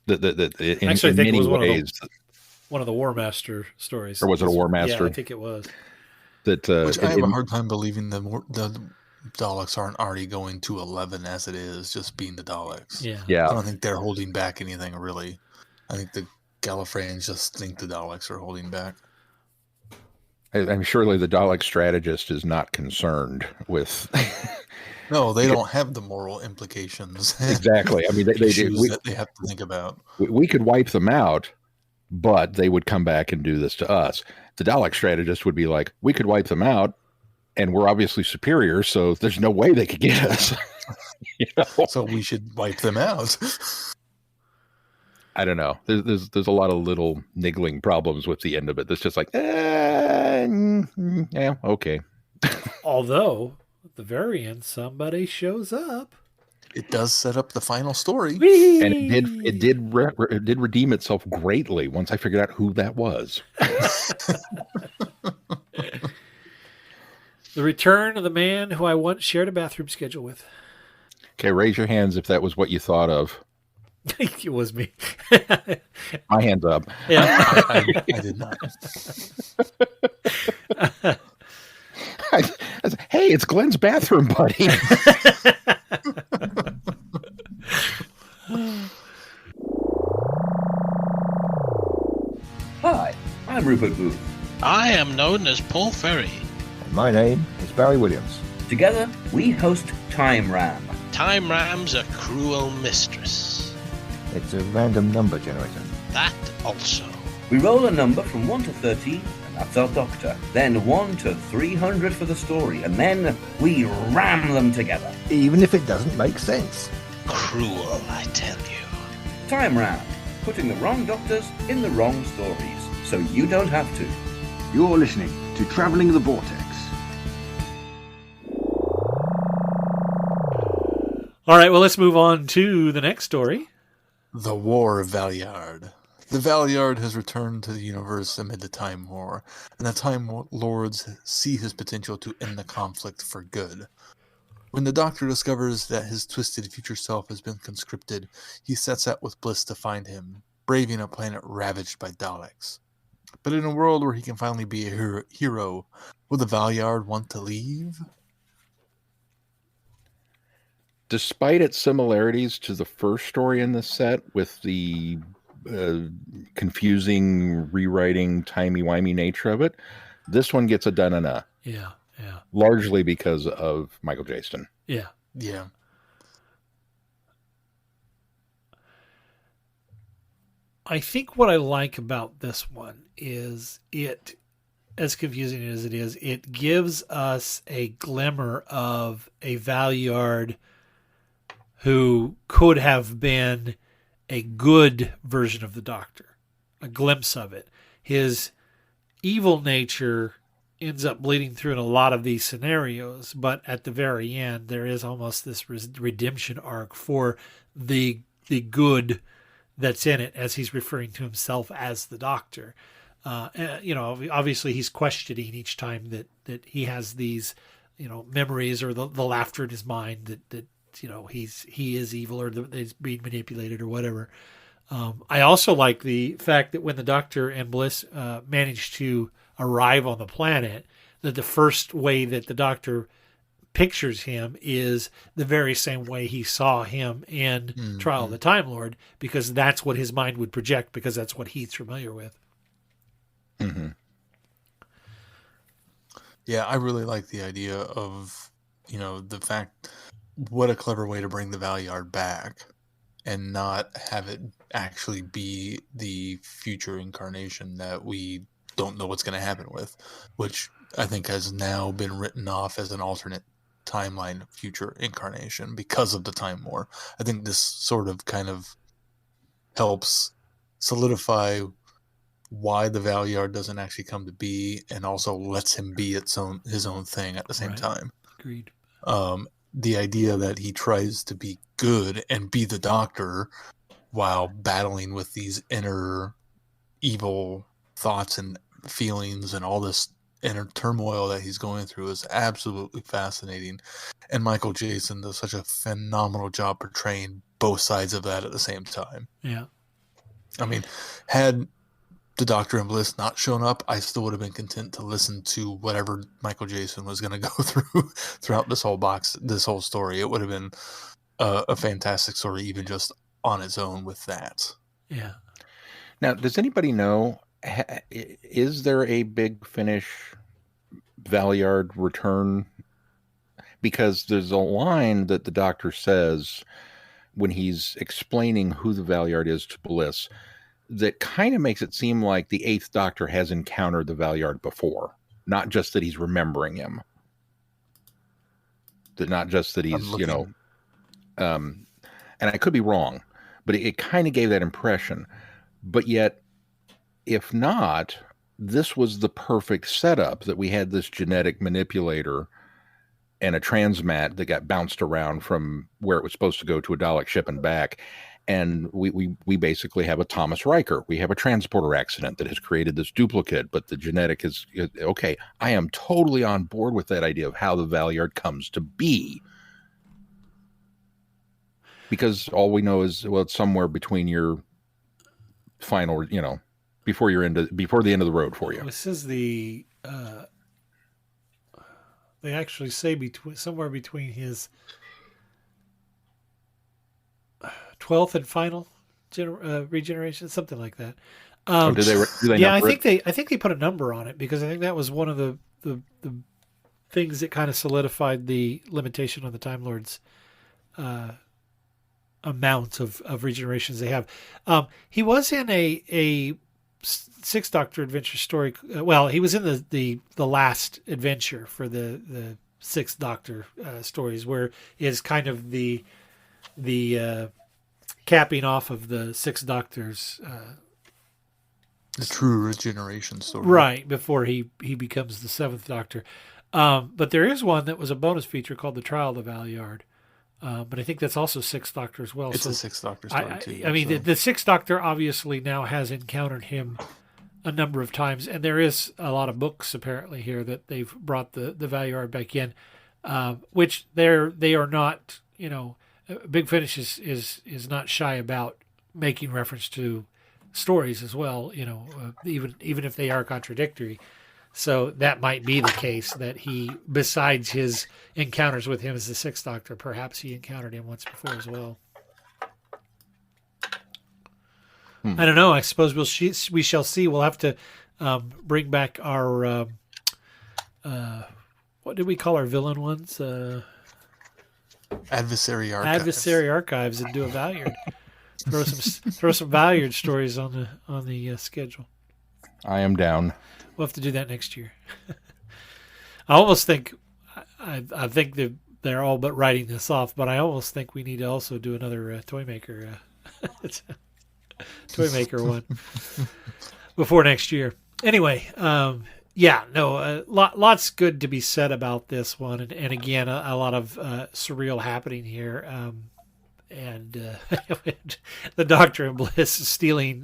In many ways. One of the War Master stories. Or was it a War Master? Yeah, I think it was. Which I have a hard time believing the Daleks aren't already going to 11 as it is, just being the Daleks. Yeah. I don't think they're holding back anything, really. I think the Gallifreyans just think the Daleks are holding back. I'm surely the Dalek strategist is not concerned with... No, they don't have the moral implications. Exactly. I mean, they that they have to think about. We could wipe them out, but they would come back and do this to us. The Dalek strategist would be like, we could wipe them out, and we're obviously superior, so there's no way they could get us. So we should wipe them out. I don't know. There's a lot of little niggling problems with the end of it. That's just like, yeah, okay. Although, at the very end, somebody shows up. It does set up the final story. And it did redeem itself greatly once I figured out who that was. The return of the man who I once shared a bathroom schedule with. Okay, raise your hands if that was what you thought of. It was me. My hand's up. Yeah. I did not. Hey, it's Glenn's bathroom buddy. Hi, I'm Rupert Booth. I am known as Paul Ferry. And my name is Barry Williams. Together, we host Time Ram. Time Ram's a cruel mistress. It's a random number generator. That also. We roll a number from 1 to 13, and that's our doctor. Then 1 to 300 for the story, and then we ram them together. Even if it doesn't make sense. Cruel, I tell you. Time Ram, putting the wrong doctors in the wrong stories, so you don't have to. You're listening to Travelling the Vortex. All right, well, let's move on to the next story. The War of Valiard. The Valiard has returned to the universe amid the Time War, and the Time Lords see his potential to end the conflict for good. When the Doctor discovers that his twisted future self has been conscripted, he sets out with Bliss to find him, braving a planet ravaged by Daleks. But in a world where he can finally be a hero, will the Valiard want to leave? Despite its similarities to the first story in this set, with the confusing, rewriting, timey-wimey nature of it, this one gets a da-na-na. Yeah. Yeah. Largely because of Michael Jaston. Yeah. Yeah. I think what I like about this one is it, as confusing as it is, it gives us a glimmer of a Valeyard who could have been a good version of the Doctor, a glimpse of it. His evil nature ends up bleeding through in a lot of these scenarios, but at the very end, there is almost this redemption arc for the good that's in it, as he's referring to himself as the Doctor. Obviously he's questioning each time that he has these, memories or the laughter in his mind that he is evil or that he's being manipulated or whatever. I also like the fact that when the Doctor and Bliss manage to arrive on the planet, that the first way that the Doctor pictures him is the very same way he saw him in Trial of the Time Lord, because that's what his mind would project, because that's what he's familiar with. Mm-hmm. Yeah, I really like the idea of, the fact, what a clever way to bring the Valeyard back and not have it actually be the future incarnation that we don't know what's going to happen with, which I think has now been written off as an alternate timeline future incarnation because of the Time War. I think this sort of kind of helps solidify why the Valeyard doesn't actually come to be, and also lets him be his own thing at the same time. Agreed. The idea that he tries to be good and be the Doctor while battling with these inner evil thoughts and feelings and all this inner turmoil that he's going through is absolutely fascinating. And Michael Jason does such a phenomenal job portraying both sides of that at the same time. Yeah. I mean, had the Doctor and Bliss not shown up, I still would have been content to listen to whatever Michael Jason was going to go throughout this whole story. It would have been a fantastic story, even just on its own with that. Yeah. Now, does anybody know, is there a Big Finish Valeyard return? Because there's a line that the Doctor says when he's explaining who the Valeyard is to Bliss that kind of makes it seem like the Eighth Doctor has encountered the Valeyard before. Not just that he's remembering him. Not just that he's, and I could be wrong, but it kind of gave that impression. But yet, if not, this was the perfect setup, that we had this genetic manipulator and a transmat that got bounced around from where it was supposed to go to a Dalek ship and back. And we basically have a Thomas Riker. We have a transporter accident that has created this duplicate, but the genetic is okay. I am totally on board with that idea of how the Valeyard comes to be. Because all we know is, well, it's somewhere between your final, before the end of the road for you. This is the they actually say somewhere between his 12th and final regeneration, something like that. Do they yeah, I think they put a number on it, because I think that was one of the things that kind of solidified the limitation on the Time Lords amount of regenerations they have. He was in a Sixth Doctor adventure story. Well, he was in the last adventure for the Sixth Doctor stories, where is kind of the capping off of the Sixth Doctor's the true regeneration story, right before he becomes the Seventh Doctor. But there is one that was a bonus feature called the Trial of the Valeyard. But I think that's also Sixth Doctor as well. It's a Sixth Doctor story too. I mean, the Sixth Doctor obviously now has encountered him a number of times, and there is a lot of books apparently here that they've brought the Valeyard back in, which they are not. Big Finish is not shy about making reference to stories as well. Even if they are contradictory. So that might be the case, that he, besides his encounters with him as the Sixth Doctor, perhaps he encountered him once before as well. I don't know. I suppose we shall see. We'll have to bring back our what did we call our villain ones? Adversary Archives. Adversary Archives, and do a Valyard. throw some Valyard stories on the schedule. I am down. We'll have to do that next year. I almost think I think they're all but writing this off, but I almost think we need to also do another toy maker one before next year. Anyway, lots good to be said about this one, and again, a lot of surreal happening here, and the Doctor and Bliss stealing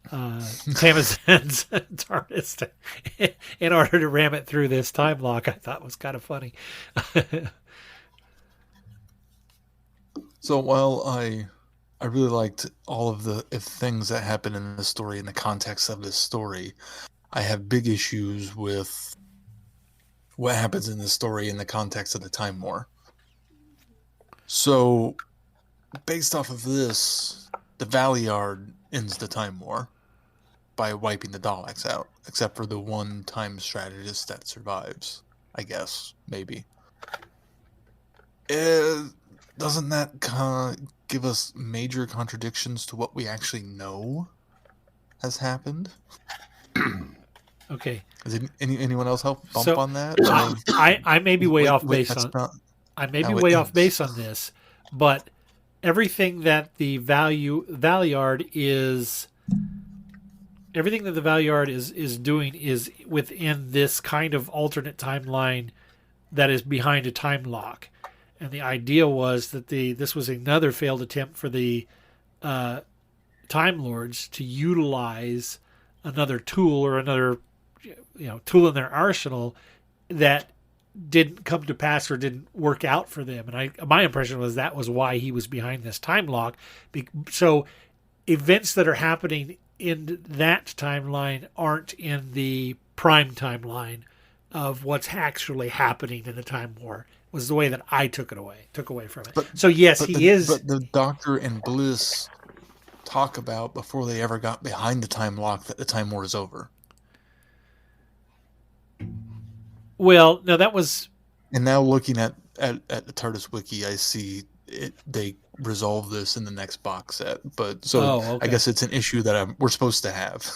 Tamazan's TARDIS in order to ram it through this time lock, I thought was kind of funny. So while I really liked all of the things that happened in the story in the context of this story, I have big issues with what happens in the story in the context of the Time War. So, based off of this, the Valyard ends the Time War by wiping the Daleks out, except for the one time strategist that survives, I guess, maybe. Doesn't that give us major contradictions to what we actually know has happened? Okay. Is anyone else help bump on that? I may be way off base on this, but everything that the Valyard is doing is within this kind of alternate timeline that is behind a time lock. And the idea was that this was another failed attempt for the Time Lords to utilize another tool or another tool in their arsenal that didn't come to pass or didn't work out for them. And my impression was that was why he was behind this time lock. So events that are happening in that timeline aren't in the prime timeline of what's actually happening in the Time War. Was the way that I took away from it. But the Doctor and Bliss talk about before they ever got behind the time lock that the Time War is over. Well, no, that was. And now looking at the TARDIS wiki, I see they resolve this in the next box set. But I guess it's an issue that we're supposed to have.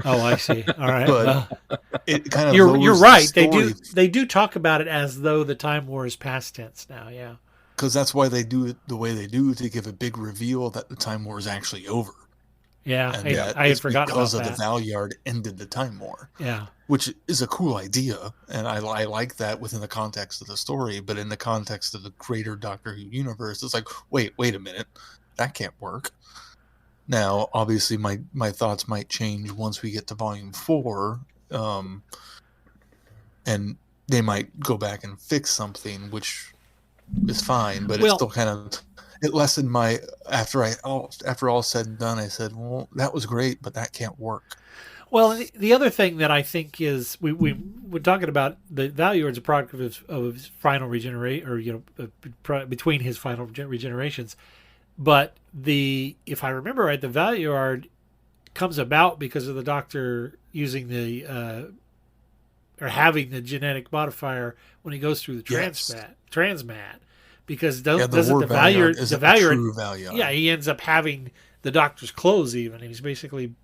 Oh, I see. All right. But it kind of you're right. They do talk about it as though the Time War is past tense now. Yeah. Because that's why they do it the way they do, to give a big reveal that the Time War is actually over. Yeah, I had forgotten about that. Because of the Valyard ended the Time War. Yeah. Which is a cool idea, and I like that within the context of the story, but in the context of the greater Doctor Who universe, it's like, wait a minute, that can't work. Now, obviously, my thoughts might change once we get to Volume 4, and they might go back and fix something, which is fine, but it's still kind of... It lessened my... After all said and done, I said, well, that was great, but that can't work. Well, the other thing that I think is we're talking about the Valyard's a product of his final regenerate, or between his final regenerations, but if I remember right, the Valyard comes about because of the Doctor using or having the genetic modifier when he goes through the transmat, because doesn't the Valyard, yeah, he ends up having the Doctor's clothes even. He's basically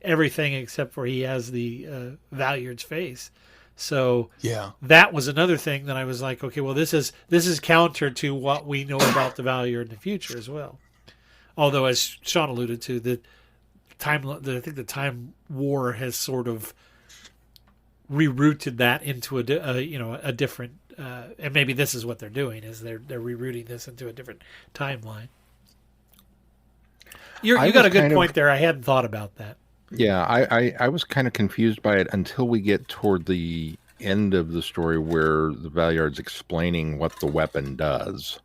everything except for he has the Valyard's face. So that was another thing that I was like, okay, well, this is counter to what we know about the Valyard in the future as well. Although, as Sean alluded to, I think the Time War has sort of rerouted that into a different, and maybe this is what they're doing, is they're rerouting this into a different timeline. You got a good point there. I hadn't thought about that. Yeah, I was kind of confused by it until we get toward the end of the story where the Valyard's explaining what the weapon does.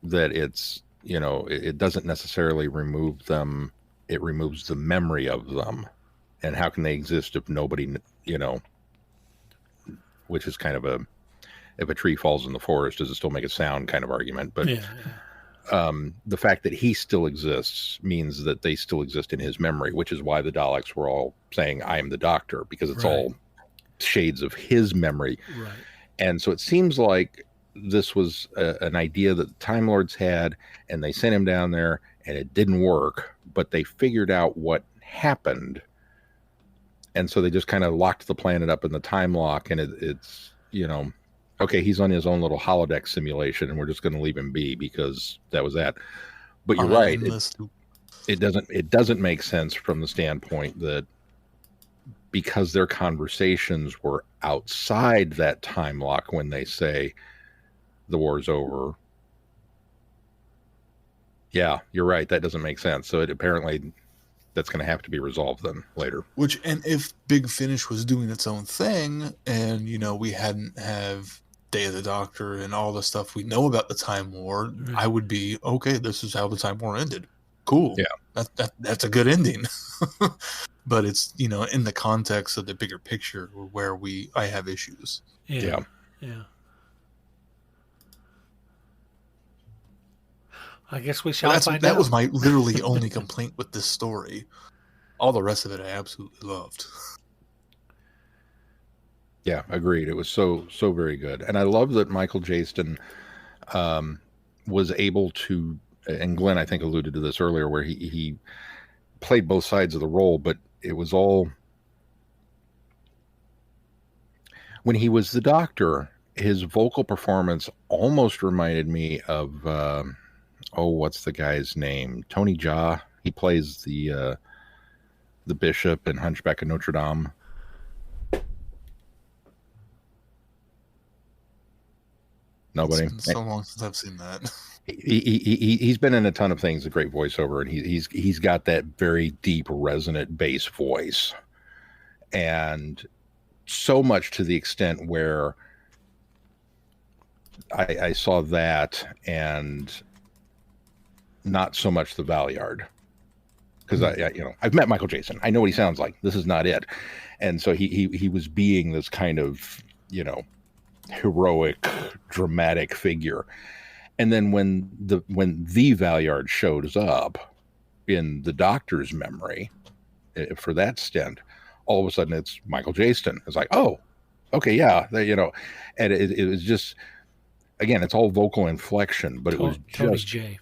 That it's, it doesn't necessarily remove them. It removes the memory of them. And how can they exist if nobody, which is kind of if a tree falls in the forest, does it still make a sound kind of argument? But the fact that he still exists means that they still exist in his memory, which is why the Daleks were all saying, I am the Doctor, because it's all shades of his memory. Right. And so it seems like this was an idea that the Time Lords had, and they sent him down there, and it didn't work, but they figured out what happened. And so they just kind of locked the planet up in the time lock, and it's, okay, he's on his own little holodeck simulation, and we're just going to leave him be because that was that. But you're right. It doesn't make sense from the standpoint that because their conversations were outside that time lock when they say the war's over. Yeah, you're right. That doesn't make sense. So apparently that's going to have to be resolved then later. And if Big Finish was doing its own thing, and we hadn't have Day of the Doctor and all the stuff we know about the Time War, I would be okay. This is how the Time War ended. Cool. Yeah, that's a good ending. But it's in the context of the bigger picture where I have issues. Yeah. I guess we shall find out. That was my literally only complaint with this story. All the rest of it I absolutely loved. Yeah, agreed. It was so very good. And I love that Michael Jaston was able to, and Glenn I think alluded to this earlier, where he played both sides of the role, but it was all, when he was the Doctor, his vocal performance almost reminded me of what's the guy's name? Tony Jaa. He plays the bishop in Hunchback of Notre Dame. Nobody. It's been so long since I've seen that. He's been in a ton of things, a great voiceover, and he's got that very deep, resonant bass voice, and so much to the extent where I saw that and not so much the Valyard, because I've met Michael Jaston. I know what he sounds like. This is not it, and so he was being this kind of heroic, dramatic figure. And then when the Valyard shows up in the Doctor's memory for that stint, all of a sudden it's Michael Jaston. It's like, oh, okay, yeah, and it was just, again, it's all vocal inflection, but it was Tony just J.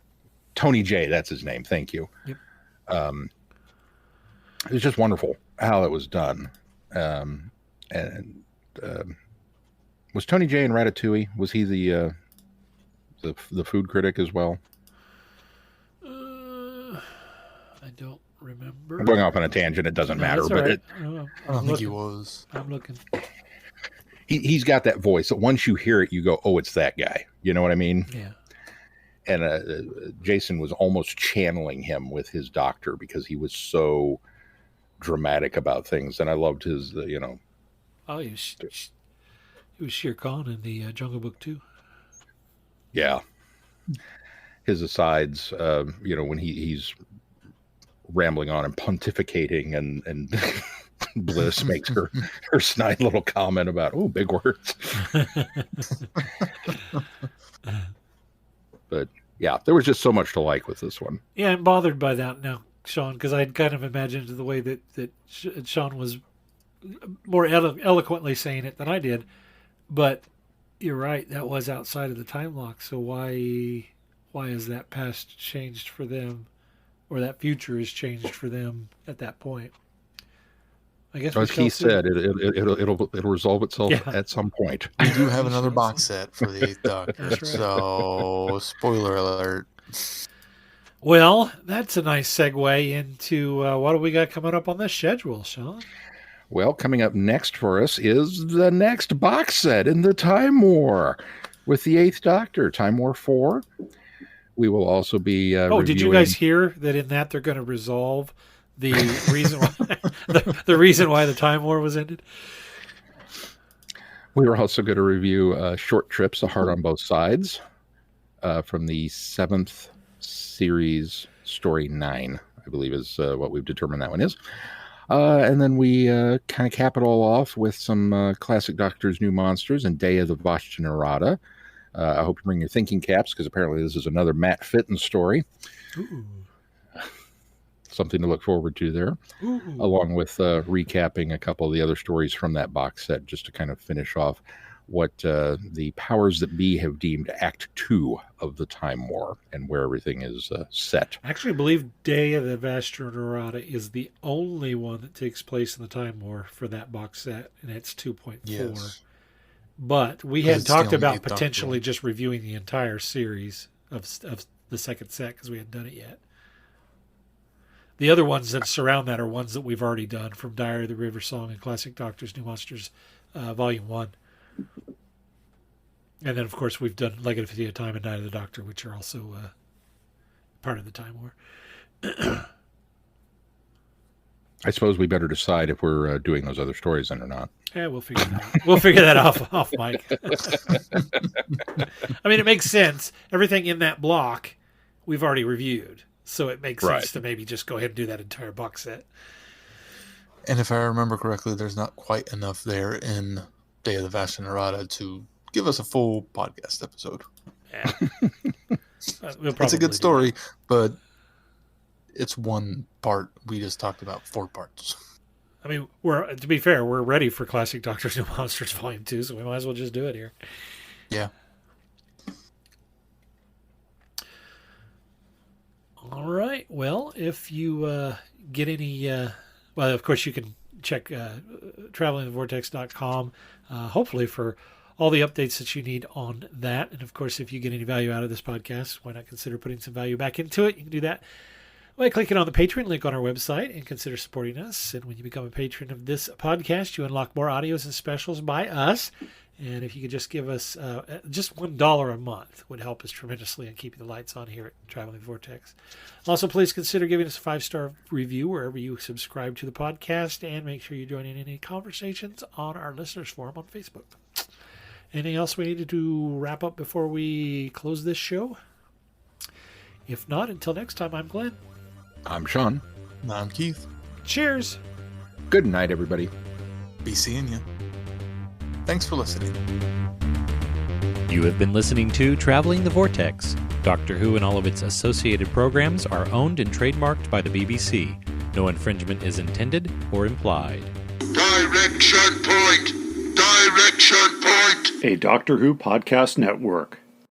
Tony J. That's his name. Thank you. Yep. It was just wonderful how it was done. Was Tony J in Ratatouille? Was he the food critic as well? I don't remember. I'm going off on a tangent. It doesn't matter, but right. I don't think he was. I'm looking. He's got that voice that once you hear it, you go, "Oh, it's that guy." You know what I mean? Yeah. And Jason was almost channeling him with his Doctor because he was so dramatic about things, and I loved his, Oh, he was Shere Khan in the Jungle Book too. Yeah, his asides, when he's rambling on and pontificating, and Bliss makes her snide little comment about, oh, big words. But yeah, there was just so much to like with this one. Yeah, I'm bothered by that now, Sean, because I'd kind of imagined the way that Sean was more eloquently saying it than I did. But you're right, that was outside of the time lock. So why is that past changed for them, or that future is changed for them at that point? I guess, as he said, it'll resolve itself at some point. We do have another box set for the 8th Doctor, That's right. So spoiler alert. Well, that's a nice segue into what do we got coming up on this schedule, Sean? Well, coming up next for us is the next box set in the Time War with the 8th Doctor, Time War 4. We will also be reviewing... Did you guys hear that in that they're going to resolve the reason why the reason why the Time War was ended? We were also going to review Short Trips, A Heart on Both Sides, from the 7th series, Story 9, I believe is what we've determined that one is. And then we kind of cap it all off with some classic Doctor's New Monsters and Day of the Vashta-Nerada. I hope you bring your thinking caps, because apparently this is another Matt Fitton story. Ooh. something to look forward to there, along with recapping a couple of the other stories from that box set, just to kind of finish off what the powers that be have deemed Act 2 of the Time War and where everything is set. I actually believe Day of the Vastra Narada is the only one that takes place in the Time War for that box set, and it's 2.4. Yes. But we had talked about potentially just reviewing the entire series of the second set because we hadn't done it yet. The other ones that surround that are ones that we've already done, from Diary of the River Song and Classic Doctors, New Monsters, Volume 1. And then, of course, we've done Legacy of Time and Night of the Doctor, which are also part of the Time War. I suppose we better decide if we're doing those other stories then or not. Yeah, we'll figure that out. We'll figure that off Mike. I mean, it makes sense. Everything in that block we've already reviewed. So it makes sense to maybe just go ahead and do that entire box set. And if I remember correctly, there's not quite enough there in Day of the Vastra Narada to give us a full podcast episode. Yeah. It's a good story, but it's one part. We just talked about 4 parts. I mean, to be fair, we're ready for Classic Doctors New Monsters Volume 2, so we might as well just do it here. Yeah. All right. Well, if you get any, well, of course, you can check travelingthevortex.com, hopefully for all the updates that you need on that. And, of course, if you get any value out of this podcast, why not consider putting some value back into it? You can do that by clicking on the Patreon link on our website and consider supporting us. And when you become a patron of this podcast, you unlock more audios and specials by us. And if you could just give us just $1 a month would help us tremendously in keeping the lights on here at Traveling Vortex. Also, please consider giving us a 5-star review wherever you subscribe to the podcast, and make sure you join in any conversations on our listeners forum on Facebook. Anything else we needed to wrap up before we close this show? If not, until next time, I'm Glenn. I'm Sean. And I'm Keith. Cheers. Good night, everybody. Be seeing you. Thanks for listening. You have been listening to Traveling the Vortex. Doctor Who and all of its associated programs are owned and trademarked by the BBC. No infringement is intended or implied. Direction point! Direction point! A Doctor Who podcast network.